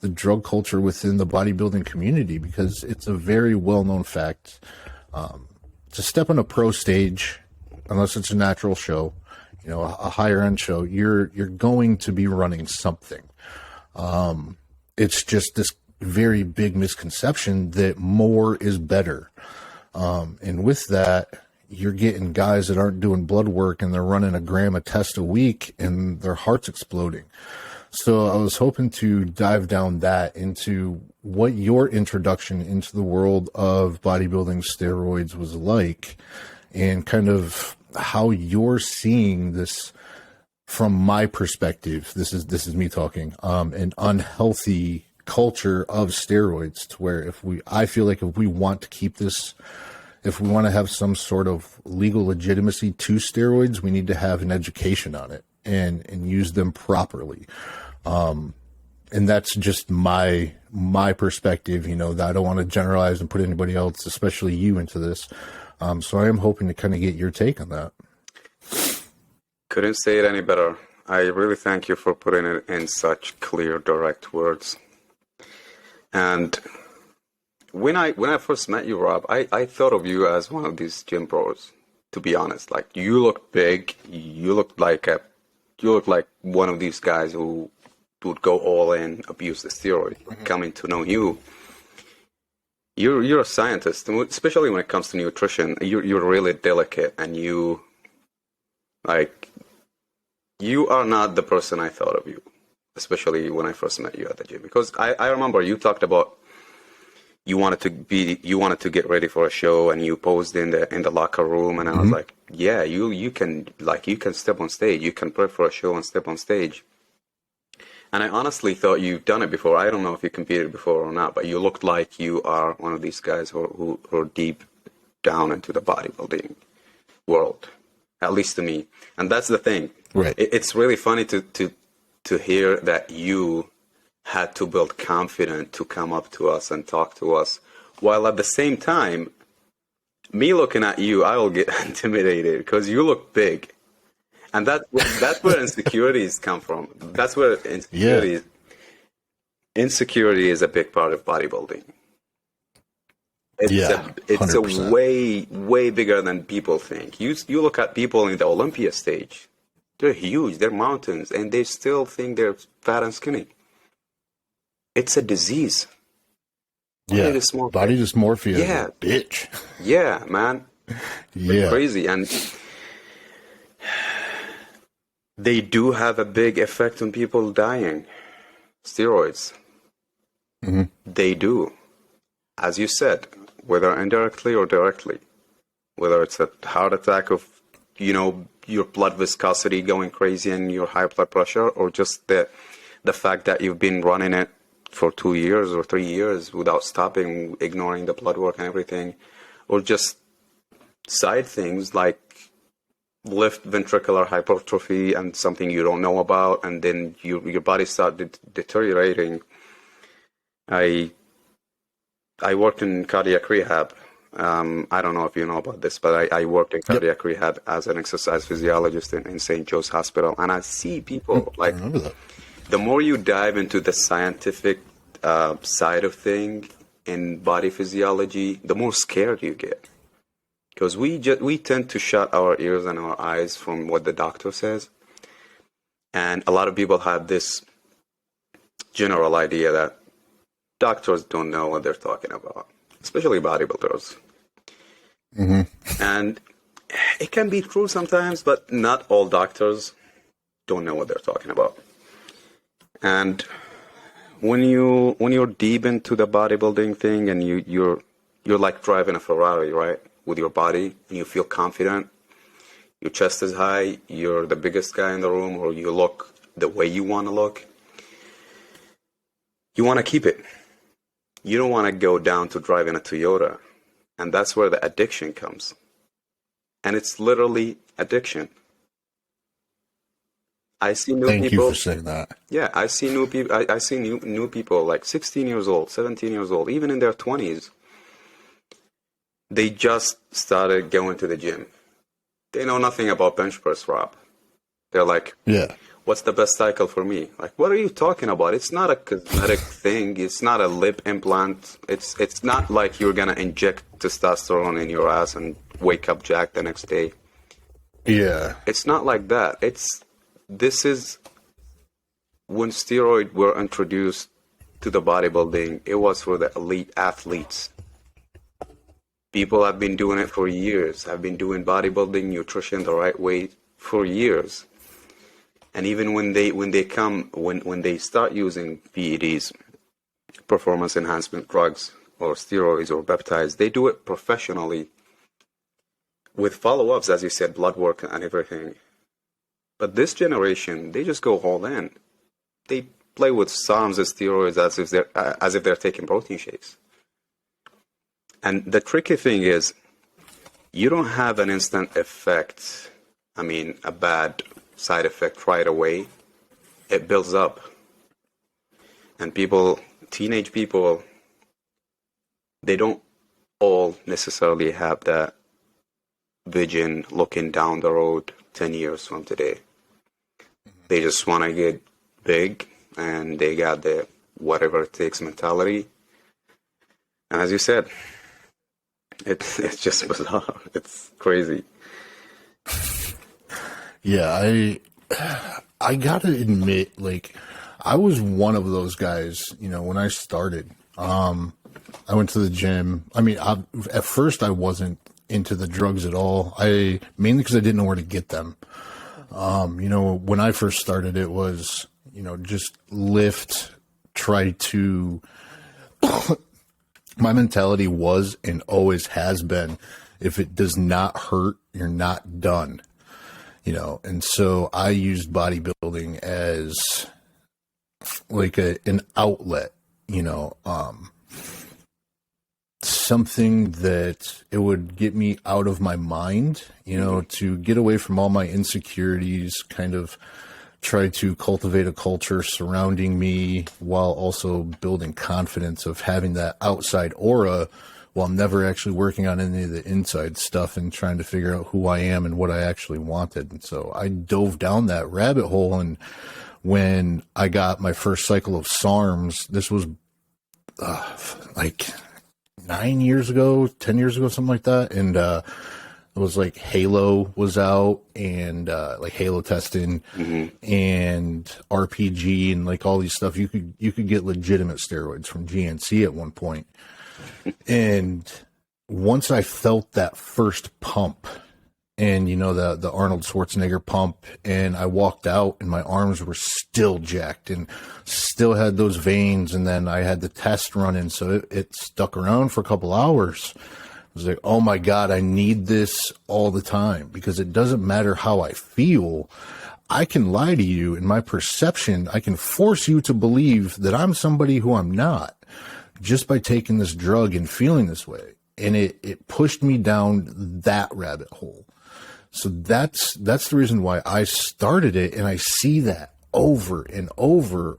the drug culture within the bodybuilding community, because it's a very well-known fact. To step on a pro stage, unless it's a natural show, you know, a higher end show, you're going to be running something. It's just this very big misconception that more is better. And with that, you're getting guys that aren't doing blood work and they're running a gram a test a week and their heart's exploding. So I was hoping to dive down that into what your introduction into the world of bodybuilding steroids was like, and kind of how you're seeing this from my perspective. This is me talking, an unhealthy culture of steroids, to where I feel like if we want to keep this, if we want to have some sort of legal legitimacy to steroids, we need to have an education on it and use them properly. And that's just my perspective, you know, that I don't want to generalize and put anybody else, especially you, into this. So I am hoping to kind of get your take on that. Couldn't say it any better. I really thank you for putting it in such clear, direct words. And when I first met you, Rob, I thought of you as one of these gym bros. to be honest. Like, you look big. You look like one of these guys who would go all in, abuse the steroids. Coming to know you, you're a scientist, especially when it comes to nutrition. You're really delicate, and you are not the person I thought of you, especially when I first met you at the gym. Because I remember you talked about you wanted to get ready for a show, and you posed in the locker room, and I was like, yeah, you can step on stage, you can prep for a show and step on stage. And I honestly thought you've done it before. I don't know if you competed before or not, but you looked like you are one of these guys who are deep down into the bodybuilding world, at least to me. And that's the thing. Right. It's really funny to hear that you had to build confidence to come up to us and talk to us, while at the same time, me looking at you, I will get intimidated because you look big. And that's where insecurities come from. That's where insecurity is a big part of bodybuilding. It's a way bigger than people think. You look at people in the Olympia stage. They're huge, they're mountains, and they still think they're fat and skinny. It's a disease. Body dysmorphia. Yeah. Bitch. Yeah, man. It's crazy. And they do have a big effect on people dying. Steroids. They do. As you said, whether indirectly or directly. Whether it's a heart attack of, your blood viscosity going crazy and your high blood pressure, or just the fact that you've been running it for 2 years or 3 years without stopping, ignoring the blood work and everything, or just side things like left ventricular hypertrophy and something you don't know about, and then your body started deteriorating. I worked in cardiac rehab. I don't know if you know about this, but I worked in cardiac rehab as an exercise physiologist in St. Joe's Hospital, and I see people I remember that. The more you dive into the scientific side of thing in body physiology, the more scared you get. Because we tend to shut our ears and our eyes from what the doctor says. And a lot of people have this general idea that doctors don't know what they're talking about, especially bodybuilders. And it can be true sometimes, but not all doctors don't know what they're talking about. And when you're deep into the bodybuilding thing, and you're like driving a Ferrari, right? With your body, and you feel confident, your chest is high, you're the biggest guy in the room, or you look the way you want to look. You want to keep it. You don't want to go down to driving a Toyota. And that's where the addiction comes. And it's literally addiction. I see new people. Thank you for saying that. Yeah, I see new people. I see new people like 16 years old, 17 years old, even in their 20s. They just started going to the gym. They know nothing about bench press, Rob. They're like, what's the best cycle for me? Like, what are you talking about? It's not a cosmetic thing. It's not a lip implant. It's not like you're going to inject testosterone in your ass and wake up jacked the next day. Yeah. It's not like that. This is when steroids were introduced to the bodybuilding, it was for the elite athletes. People have been doing it for years, have been doing bodybuilding, nutrition the right way for years. And even when they start using PEDs, performance enhancement drugs, or steroids or peptides, they do it professionally with follow-ups, as you said, blood work and everything. But this generation, they just go all in. They play with SARMs and steroids as if they're taking protein shakes. And the tricky thing is, you don't have an instant effect. I mean, a bad side effect right away. It builds up. And teenage people, they don't all necessarily have that vision looking down the road 10 years from today. They just want to get big, and they got the whatever it takes mentality. And as you said, It's just bizarre. It's crazy. Yeah, I gotta admit, like, I was one of those guys, when I started. I went to the gym. I mean, at first I wasn't into the drugs at all. Mainly because I didn't know where to get them. When I first started, it was, just lift, try to, my mentality was and always has been, if it does not hurt, you're not done, and so I used bodybuilding as like an outlet, something that it would get me out of my mind, to get away from all my insecurities, kind of try to cultivate a culture surrounding me while also building confidence of having that outside aura while never actually working on any of the inside stuff and trying to figure out who I am and what I actually wanted. And so I dove down that rabbit hole. And when I got my first cycle of SARMs, this was like 9 years ago, 10 years ago, something like that. And it was like Halo was out, and like Halo testing, and RPG, and like all these stuff. You could get legitimate steroids from GNC at one point. And once I felt that first pump, and the Arnold Schwarzenegger pump, and I walked out and my arms were still jacked and still had those veins, and then I had the test running, so it stuck around for a couple hours. I was like, oh my God, I need this all the time, because it doesn't matter how I feel. I can lie to you in my perception. I can force you to believe that I'm somebody who I'm not, just by taking this drug and feeling this way. And it pushed me down that rabbit hole. So that's the reason why I started it. And I see that over and over,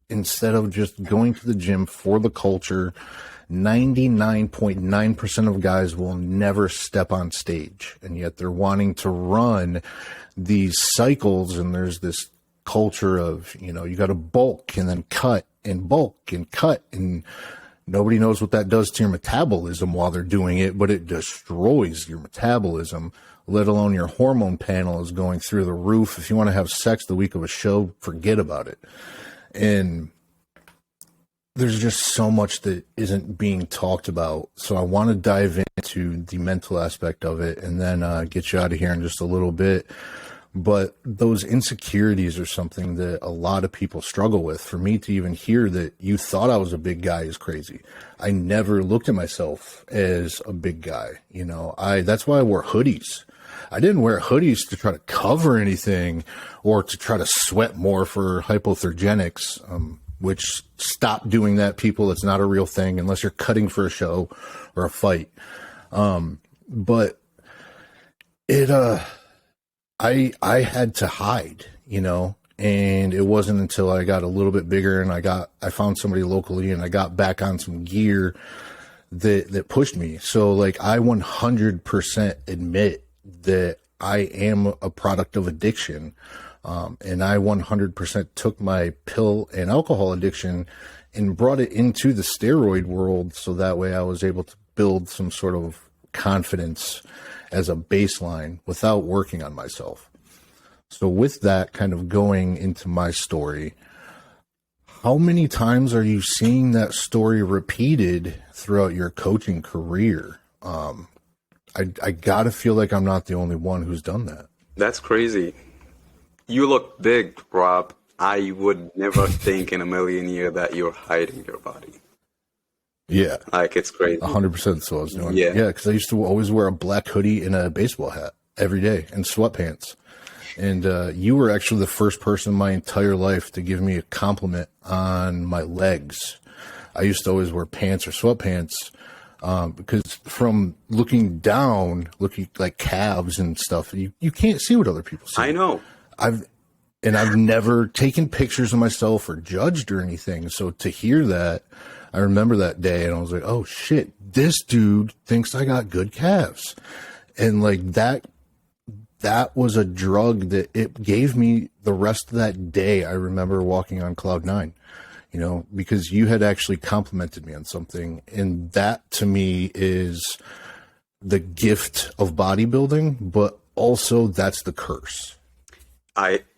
instead of just going to the gym for the culture. 99.9% of guys will never step on stage, and yet they're wanting to run these cycles. And there's this culture of, you got to bulk and then cut and bulk and cut, and nobody knows what that does to your metabolism while they're doing it, but it destroys your metabolism, let alone your hormone panel is going through the roof. If you want to have sex the week of a show, forget about it. And there's just so much that isn't being talked about. So I want to dive into the mental aspect of it, and then get you out of here in just a little bit. But those insecurities are something that a lot of people struggle with. For me to even hear that you thought I was a big guy is crazy. I never looked at myself as a big guy. That's why I wore hoodies. I didn't wear hoodies to try to cover anything or to try to sweat more for hypothergenics, which stop doing that, people. It's not a real thing unless you're cutting for a show or a fight. But I had to hide, and it wasn't until I got a little bit bigger and I found somebody locally and I got back on some gear that pushed me. So like, I 100% admit that I am a product of addiction. And I 100% took my pill and alcohol addiction and brought it into the steroid world. So that way I was able to build some sort of confidence as a baseline without working on myself. So with that kind of going into my story, how many times are you seeing that story repeated throughout your coaching career? I gotta feel like I'm not the only one who's done that. That's crazy. You look big, Rob. I would never think in a million years that you're hiding your body. Yeah. Like, it's crazy. 100% so I was doing. Yeah. Yeah, because I used to always wear a black hoodie and a baseball hat every day and sweatpants. And you were actually the first person in my entire life to give me a compliment on my legs. I used to always wear pants or sweatpants because from looking down, looking like calves and stuff, you can't see what other people see. I know. I've never taken pictures of myself or judged or anything. So to hear that, I remember that day and I was like, oh shit, this dude thinks I got good calves. And like that was a drug that it gave me the rest of that day. I remember walking on cloud nine, because you had actually complimented me on something. And that to me is the gift of bodybuilding, but also that's the curse.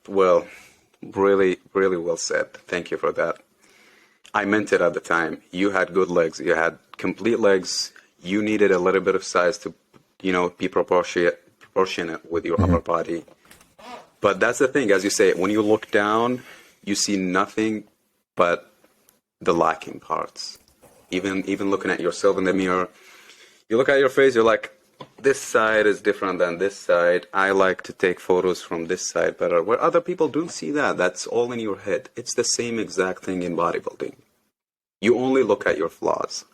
Well, really, really well said. Thank you for that. I meant it at the time. You had good legs. You had complete legs. You needed a little bit of size to, be proportionate with your upper body. But that's the thing, as you say, when you look down, you see nothing but the lacking parts. Even looking at yourself in the mirror, you look at your face, you're like, this side is different than this side. I like to take photos from this side better. Where other people don't see that. That's all in your head. It's the same exact thing in bodybuilding. You only look at your flaws.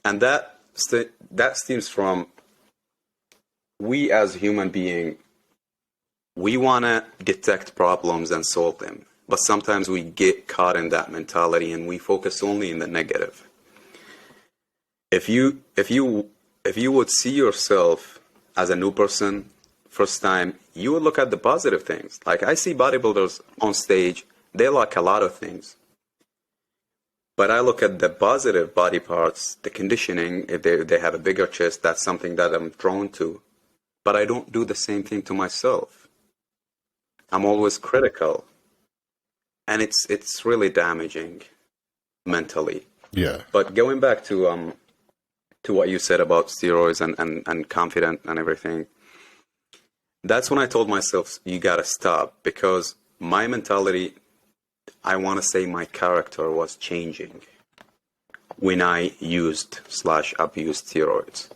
And that stems from we as human beings, we want to detect problems and solve them. But sometimes we get caught in that mentality and we focus only in the negative. If you would see yourself as a new person, first time, you would look at the positive things. Like I see bodybuilders on stage, they lack a lot of things. But I look at the positive body parts, the conditioning, if they have a bigger chest, that's something that I'm drawn to. But I don't do the same thing to myself. I'm always critical. And it's really damaging mentally. Yeah. But going back to what you said about steroids and confident and everything, that's when I told myself, you got to stop. Because my mentality, I want to say my character was changing when I used/abused steroids.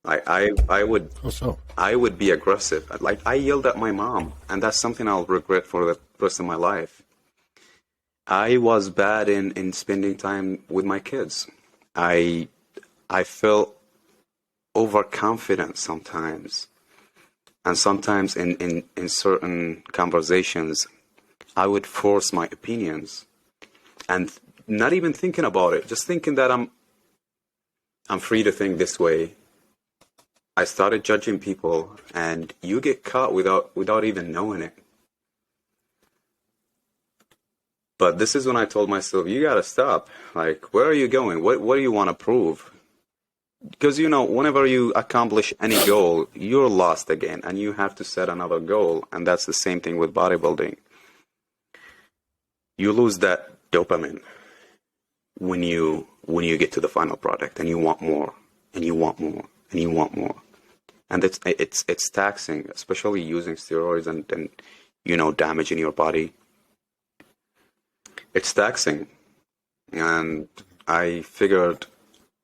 I would be aggressive. Like I yelled at my mom, and that's something I'll regret for the rest of my life. I was bad in spending time with my kids. I felt overconfident sometimes. And sometimes in certain conversations, I would force my opinions and not even thinking about it, just thinking that I'm free to think this way. I started judging people, and you get caught without even knowing it. But this is when I told myself, you gotta stop. Like, where are you going? What do you want to prove? Because, whenever you accomplish any goal, you're lost again, and you have to set another goal. And that's the same thing with bodybuilding. You lose that dopamine when you get to the final product, and you want more, and you want more, and you want more. And it's taxing, especially using steroids and damaging your body. It's taxing. And I figured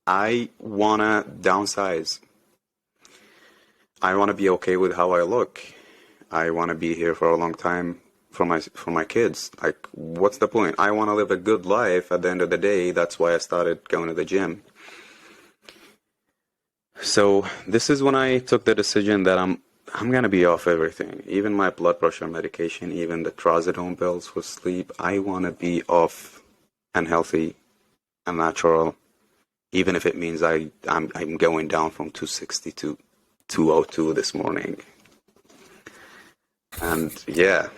I want to downsize. I want to be okay with how I look. I want to be here for a long time for my kids. Like, what's the point? I want to live a good life at the end of the day. That's why I started going to the gym. So this is when I took the decision that I'm going to be off everything. Even my blood pressure medication, even the trazodone pills for sleep. I want to be off and healthy and natural. Even if it means I'm going down from 260 to 202 this morning. And yeah.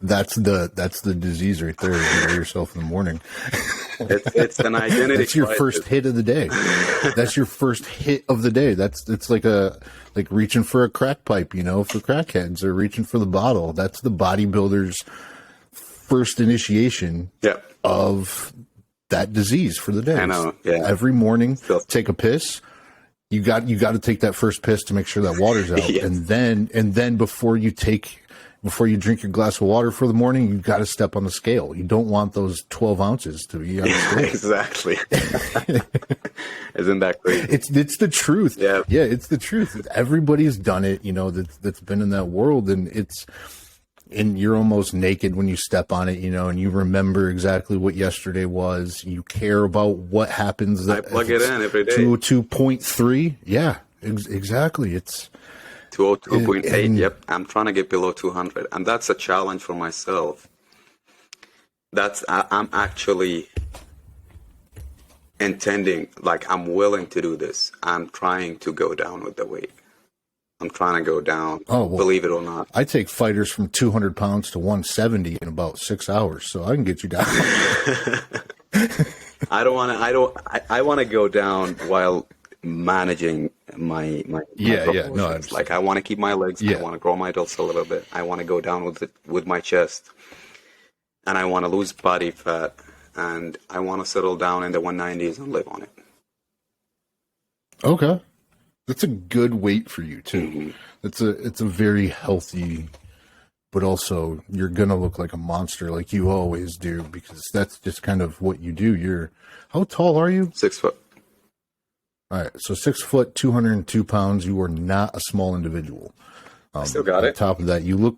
That's the disease right there. You weigh yourself in the morning. It's an identity. That's your crisis. first hit of the day. That's your first hit of the day. It's like reaching for a crack pipe, for crackheads, or reaching for the bottle. That's the bodybuilder's first initiation of that disease for the day. I know. Yeah. Every morning, take a piss. You got to take that first piss to make sure that water's out, Yes. and then before you drink your glass of water for the morning, you got to step on the scale. You don't want those 12 ounces to be on the scale. Exactly. Isn't that crazy? It's the truth. Yeah. Yeah, it's the truth. Everybody's done it, that's been in that world, and you're almost naked when you step on it, and you remember exactly what yesterday was. You care about what happens. I plug it in every day. 202.3. Yeah, exactly. It's 202.8. Yep. I'm trying to get below 200. And that's a challenge for myself. I'm actually intending, I'm willing to do this. I'm trying to go down with the weight. I'm trying to go down, believe it or not. I take fighters from 200 pounds to 170 in about 6 hours, so I can get you down. I don't want to. I want to go down while managing my Yeah, yeah. No, I proportions. Like I understand. want to keep my legs. I Yeah. want to grow my delts a little bit. I want to go down with my chest, and I want to lose body fat, and I want to settle down in the 190s and live on it. Okay. That's a good weight for you too. Hmm. It's a very healthy, but also you're gonna look like a monster like you always do because that's just kind of what you do. How tall are you? 6 foot. All right, so 6 foot, 202 pounds. You are not a small individual. I still got On it. top of that, you look.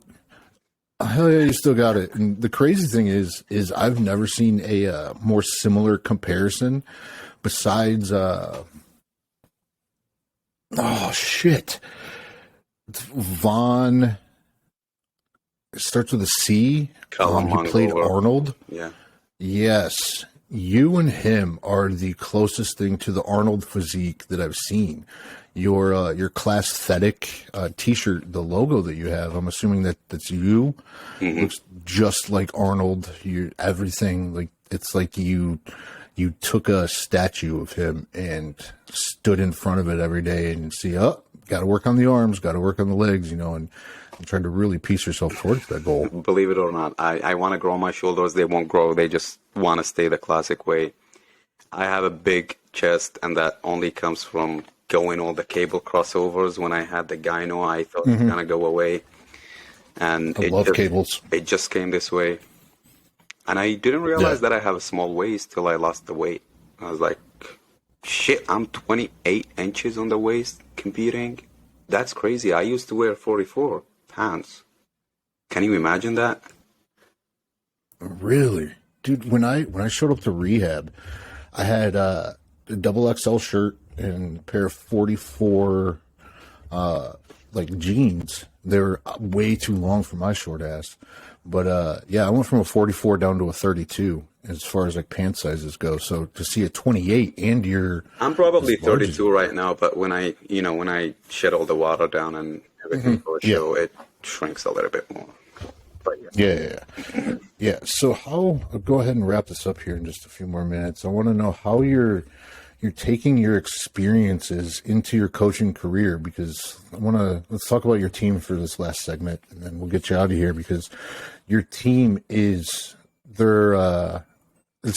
Hell yeah, you still got it. And the crazy thing is I've never seen a more similar comparison besides. Oh shit, it's Von. It starts with a C. He played Mongol. Arnold. Yeah. Yes, you and him are the closest thing to the Arnold physique that I've seen. Your classthetic T-shirt, the logo that you have, I'm assuming that's you. Hmm. Looks just like Arnold. You everything like it's like you took a statue of him and stood in front of it every day and see, oh, got to work on the arms, got to work on the legs, and trying to really piece yourself towards that goal. Believe it or not, I want to grow my shoulders. They won't grow. They just want to stay the classic way. I have a big chest, and that only comes from going all the cable crossovers. When I had the gyno, I thought it's going to go away. And I love cables. It just came this way. And I didn't realize that I have a small waist till I lost the weight. I was like, shit, I'm 28 inches on the waist competing. That's crazy. I used to wear 44 pounds. Can you imagine that? Really? Dude, when I showed up to rehab, I had a double XL shirt and a pair of 44 like jeans. They were way too long for my short ass. But yeah, I went from a 44 down to a 32 as far as like pant sizes go. So to see a 28 and you're I'm probably as large as 32 right now, but when I shed all the water down and everything for a show, it shrinks a little bit more. But yeah. So I'll go ahead and wrap this up here in just a few more minutes. I want to know how you're taking your experiences into your coaching career, because let's talk about your team for this last segment, and then we'll get you out of here, because your team it's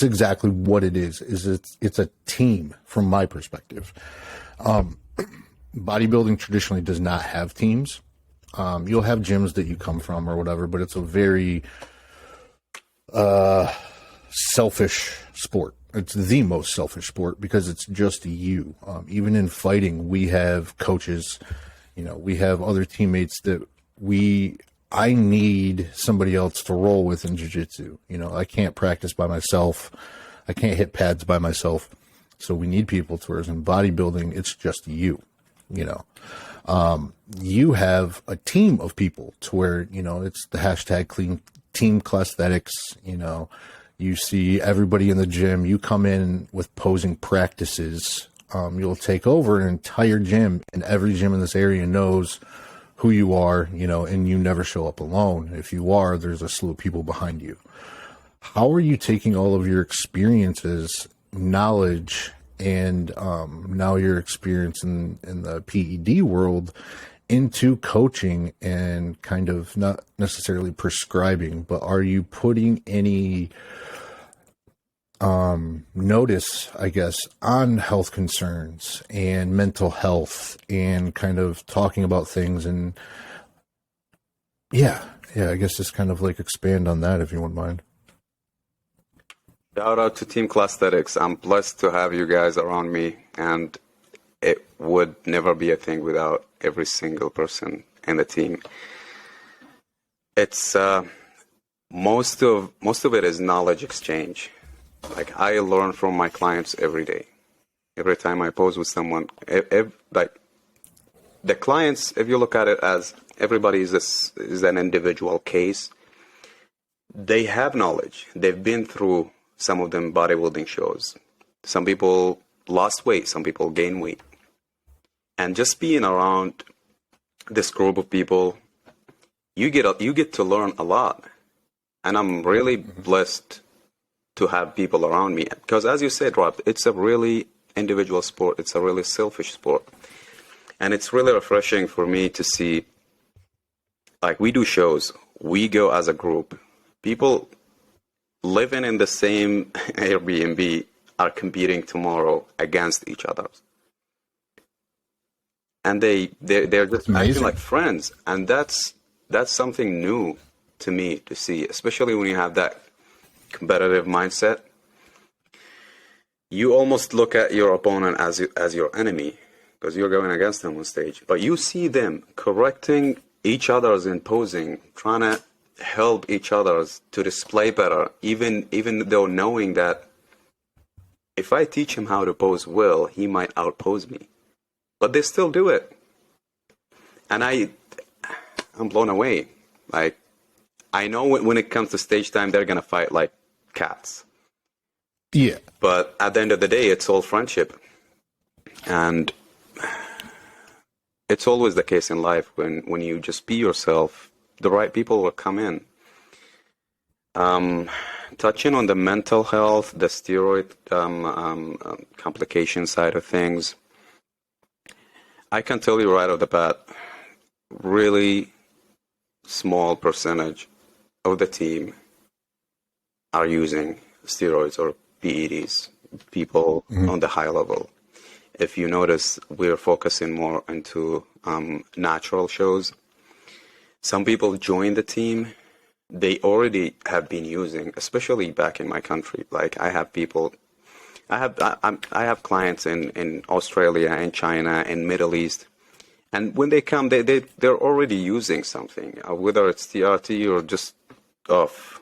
exactly what it is. It's a team from my perspective. Bodybuilding traditionally does not have teams. You'll have gyms that you come from or whatever, but it's a very selfish sport. It's the most selfish sport because it's just you. Even in fighting, we have coaches, we have other teammates that I need somebody else to roll with in jiu-jitsu. I can't practice by myself. I can't hit pads by myself. So we need people to, whereas in bodybuilding, it's just you. You have a team of people to where, it's the hashtag clean team classthetics. You see everybody in the gym, you come in with posing practices. You'll take over an entire gym, and every gym in this area knows who you are, and you never show up alone. If you are, there's a slew of people behind you. How are you taking all of your experiences, knowledge, and now your experience in the PED world into coaching and kind of not necessarily prescribing, but are you putting any notice, I guess, on health concerns and mental health and kind of talking about things? And yeah, I guess just kind of like expand on that if you wouldn't mind. Shout out to Team Classthetics. I'm blessed to have you guys around me, and it would never be a thing without every single person in the team. It's most of it is knowledge exchange. Like, I learn from my clients every day. Every time I pose with someone, like the clients, if you look at it as everybody is an individual case, they have knowledge. They've been through some of them bodybuilding shows. Some people lost weight, some people gain weight. And just being around this group of people, you get to learn a lot. And I'm really blessed to have people around me. Because as you said, Rob, it's a really individual sport. It's a really selfish sport. And it's really refreshing for me to see, like, we do shows, we go as a group. People living in the same Airbnb are competing tomorrow against each other. And they're just acting like friends. And that's something new to me to see, especially when you have that competitive mindset. You almost look at your opponent as your enemy because you're going against them on stage. But you see them correcting each other's in posing, trying to help each other's to display better, even though knowing that if I teach him how to pose well, he might outpose me. But they still do it. And I'm blown away. Like, I know when it comes to stage time, they're going to fight like cats. Yeah. But at the end of the day, it's all friendship. And it's always the case in life when you just be yourself, the right people will come in. Touching on the mental health, the steroid complication side of things, I can tell you right off the bat, really small percentage of the team are using steroids or PEDs, people on the high level. If you notice, we're focusing more into natural shows. Some people join the team, they already have been using, especially back in my country. Like, I have people, I have clients in Australia and China and Middle East. And when they come, they're already using something, whether it's TRT or just off,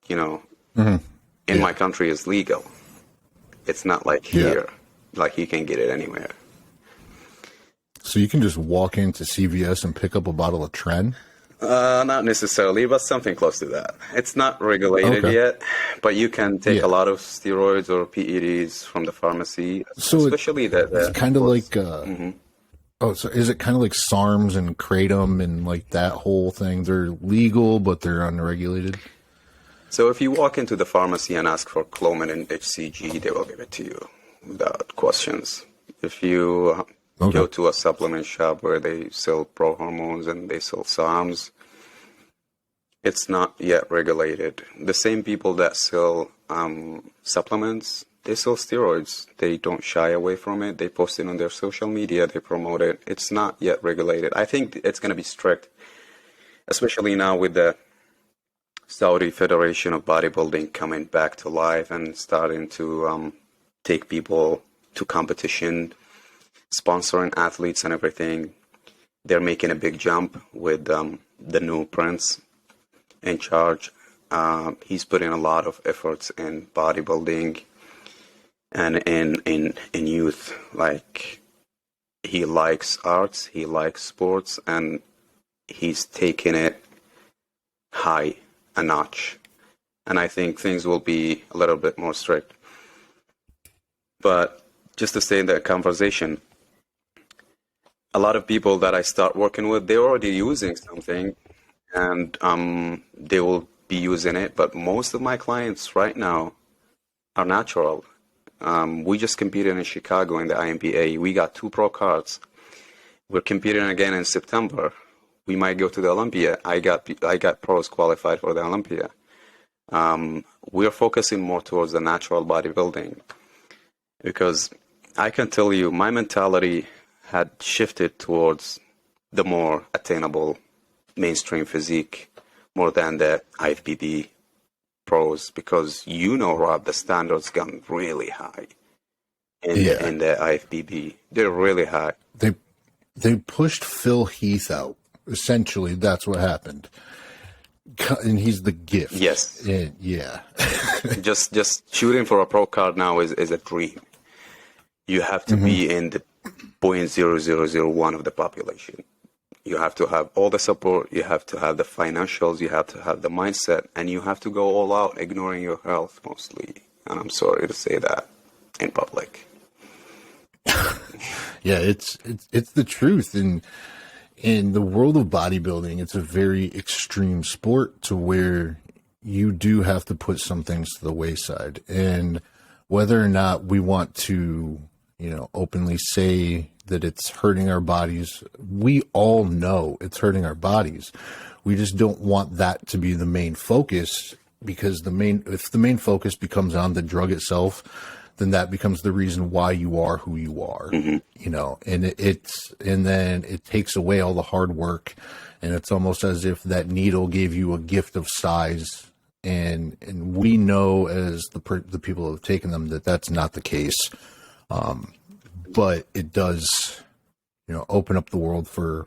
in my country is legal. It's not like here, like you can get it anywhere. So you can just walk into CVS and pick up a bottle of Tren? Not necessarily, but something close to that. It's not regulated yet, but you can take a lot of steroids or PEDs from the pharmacy. So especially it's kind of like, so is it kind of like SARMs and Kratom and like that whole thing? They're legal, but they're unregulated? So if you walk into the pharmacy and ask for Clomid and HCG, they will give it to you without questions. If you go to a supplement shop where they sell pro hormones and they sell SARMs, it's not yet regulated. The same people that sell supplements, they sell steroids. They don't shy away from it. They post it on their social media. They promote it. It's not yet regulated. I think it's going to be strict, especially now with the Saudi Federation of Bodybuilding coming back to life and starting to take people to competition, sponsoring athletes and everything. They're making a big jump with the new prince in charge. He's putting a lot of efforts in bodybuilding and in youth. Like, he likes arts, he likes sports, and he's taking it high a notch. And I think things will be a little bit more strict. But just to stay in that conversation, a lot of people that I start working with, they're already using something and they will be using it. But most of my clients right now are natural. We just competed in Chicago in the IMPA. We got 2 pro cards. We're competing again in September. We might go to the Olympia. I got pros qualified for the Olympia. We're focusing more towards the natural bodybuilding because I can tell you my mentality had shifted towards the more attainable mainstream physique more than the IFBB pros because Rob, the standards gone really high in the IFBB. They're really high. They pushed Phil Heath out. Essentially, that's what happened. And he's the gift. Yes. Yeah. just shooting for a pro card now is a dream. You have to be in the 0.0001 of the population. You have to have all the support. You have to have the financials. You have to have the mindset. And you have to go all out, ignoring your health mostly. And I'm sorry to say that in public. Yeah, it's the truth. And in the world of bodybuilding, it's a very extreme sport to where you do have to put some things to the wayside. And whether or not we want to, openly say that it's hurting our bodies, we all know it's hurting our bodies. We just don't want that to be the main focus, because if the main focus becomes on the drug itself, then that becomes the reason why you are who you are, and and then it takes away all the hard work, and it's almost as if that needle gave you a gift of size, and we know as the people who have taken them that that's not the case, but it does, open up the world for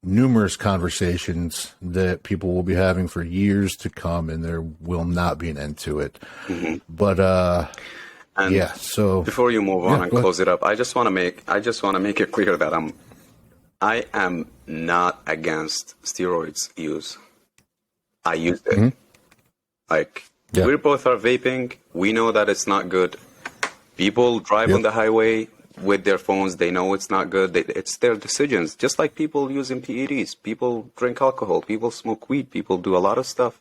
numerous conversations that people will be having for years to come, and there will not be an end to it. But and so before you move on and close it up, I just want to make it clear that I am not against steroids use. I used it. We both are vaping. We know that it's not good. People drive on the highway with their phones. They know it's not good. It's their decisions. Just like people using PEDs. People drink alcohol. People smoke weed. People do a lot of stuff.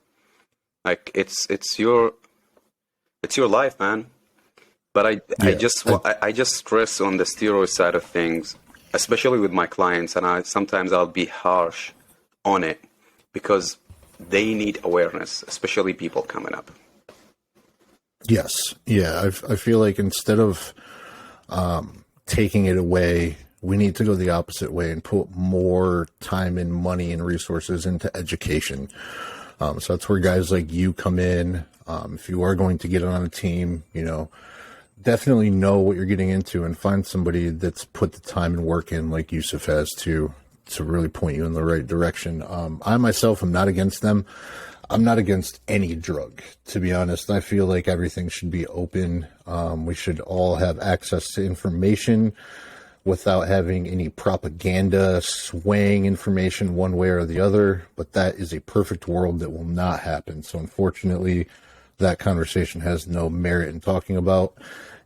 It's your life, man. But I just stress on the steroid side of things, especially with my clients, and sometimes I'll be harsh on it because they need awareness, especially people coming up. Yes. Yeah. I feel like instead of taking it away, we need to go the opposite way and put more time and money and resources into education. So that's where guys like you come in. If you are going to get on a team, definitely know what you're getting into and find somebody that's put the time and work in, like Yousif has, to really point you in the right direction. I myself am not against them. I'm not against any drug, to be honest. I feel like everything should be open. We should all have access to information without having any propaganda swaying information one way or the other. But that is a perfect world that will not happen. So unfortunately, that conversation has no merit in talking about.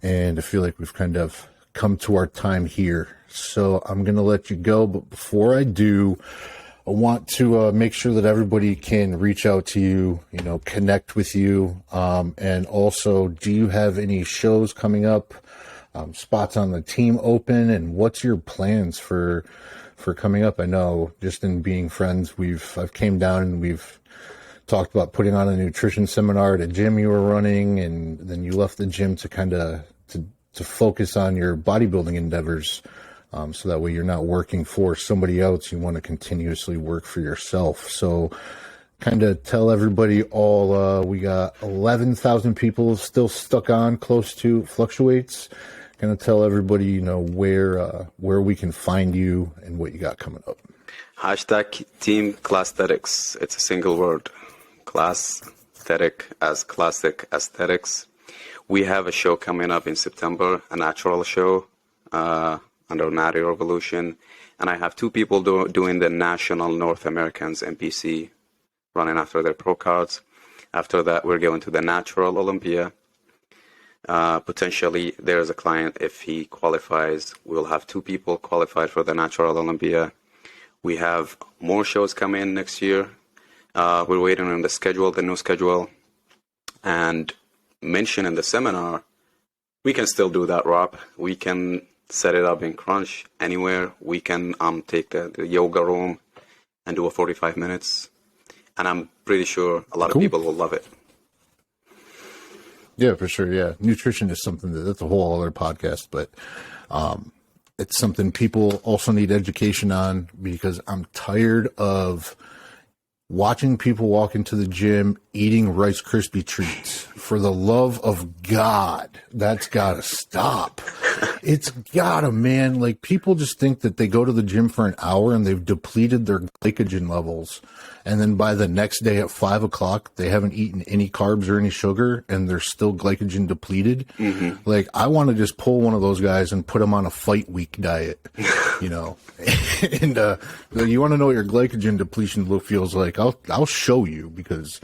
And I feel like we've kind of come to our time here. So I'm going to let you go. But before I do, I want to make sure that everybody can reach out to you, connect with you. And also, do you have any shows coming up, spots on the team open, and what's your plans for coming up? I know just in being friends, I've came down and we've talked about putting on a nutrition seminar at a gym you were running, and then you left the gym to kind of to focus on your bodybuilding endeavors. So that way you're not working for somebody else. You want to continuously work for yourself. So kind of tell everybody we got 11,000 people still stuck on close to Fluctuates. Kind of tell everybody, where we can find you and what you got coming up. Hashtag Team Classthetics. It's a single word. Classthetic as classic aesthetics. We have a show coming up in September, a natural show, under Natty Revolution, and I have two people doing the National North Americans NPC, running after their pro cards. After that, we're going to the Natural Olympia. Potentially, there's a client, if he qualifies, we'll have two people qualified for the Natural Olympia. We have more shows coming next year. We're waiting on the new schedule, and mention in the seminar, we can still do that, Rob. We can set it up in Crunch anywhere. We can take the yoga room and do a 45 minutes. And I'm pretty sure a lot of people will love it. Yeah, for sure. Yeah. Nutrition is something that's a whole other podcast, but it's something people also need education on, because I'm tired of watching people walk into the gym eating Rice Krispie treats. For the love of God, that's got to stop. It's gotta, man. Like, people just think that they go to the gym for an hour and they've depleted their glycogen levels, and then by the next day at 5 o'clock, they haven't eaten any carbs or any sugar, and they're still glycogen depleted. Mm-hmm. Like, I want to just pull one of those guys and put them on a fight week diet, and you want to know what your glycogen depletion look feels like? I'll show you, because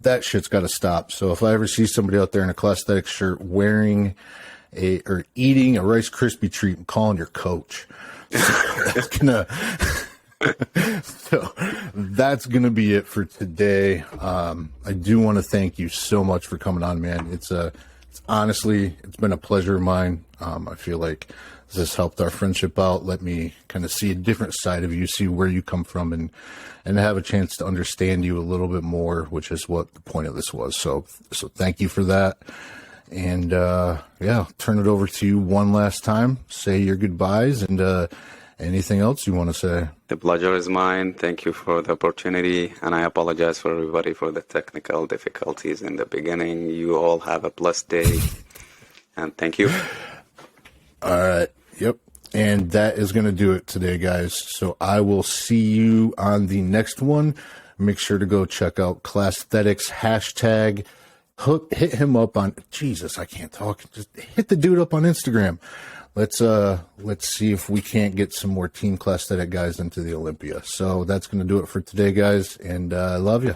that shit's got to stop. So if I ever see somebody out there in a Classthetics shirt wearing or eating a Rice Krispie treat, I'm calling your coach. That's gonna So that's going to be it for today. I do want to thank you so much for coming on, man. It's honestly, it's been a pleasure of mine. I feel like this has helped our friendship out. Let me kind of see a different side of you, see where you come from, and have a chance to understand you a little bit more, which is what the point of this was. So thank you for that. And yeah, turn it over to you one last time. Say your goodbyes and anything else you want to say. The pleasure is mine. Thank you for the opportunity, and I apologize for everybody for the technical difficulties in the beginning. You all have a blessed day, and thank you. All right. Yep. And that is going to do it today, guys. So I will see you on the next one. Make sure to go check out classthetics hashtag. Hit him up on, Jesus, I can't talk. Just hit the dude up on Instagram. Let's see if we can't get some more Team Classthetic guys into the Olympia. So that's going to do it for today, guys. And I love you.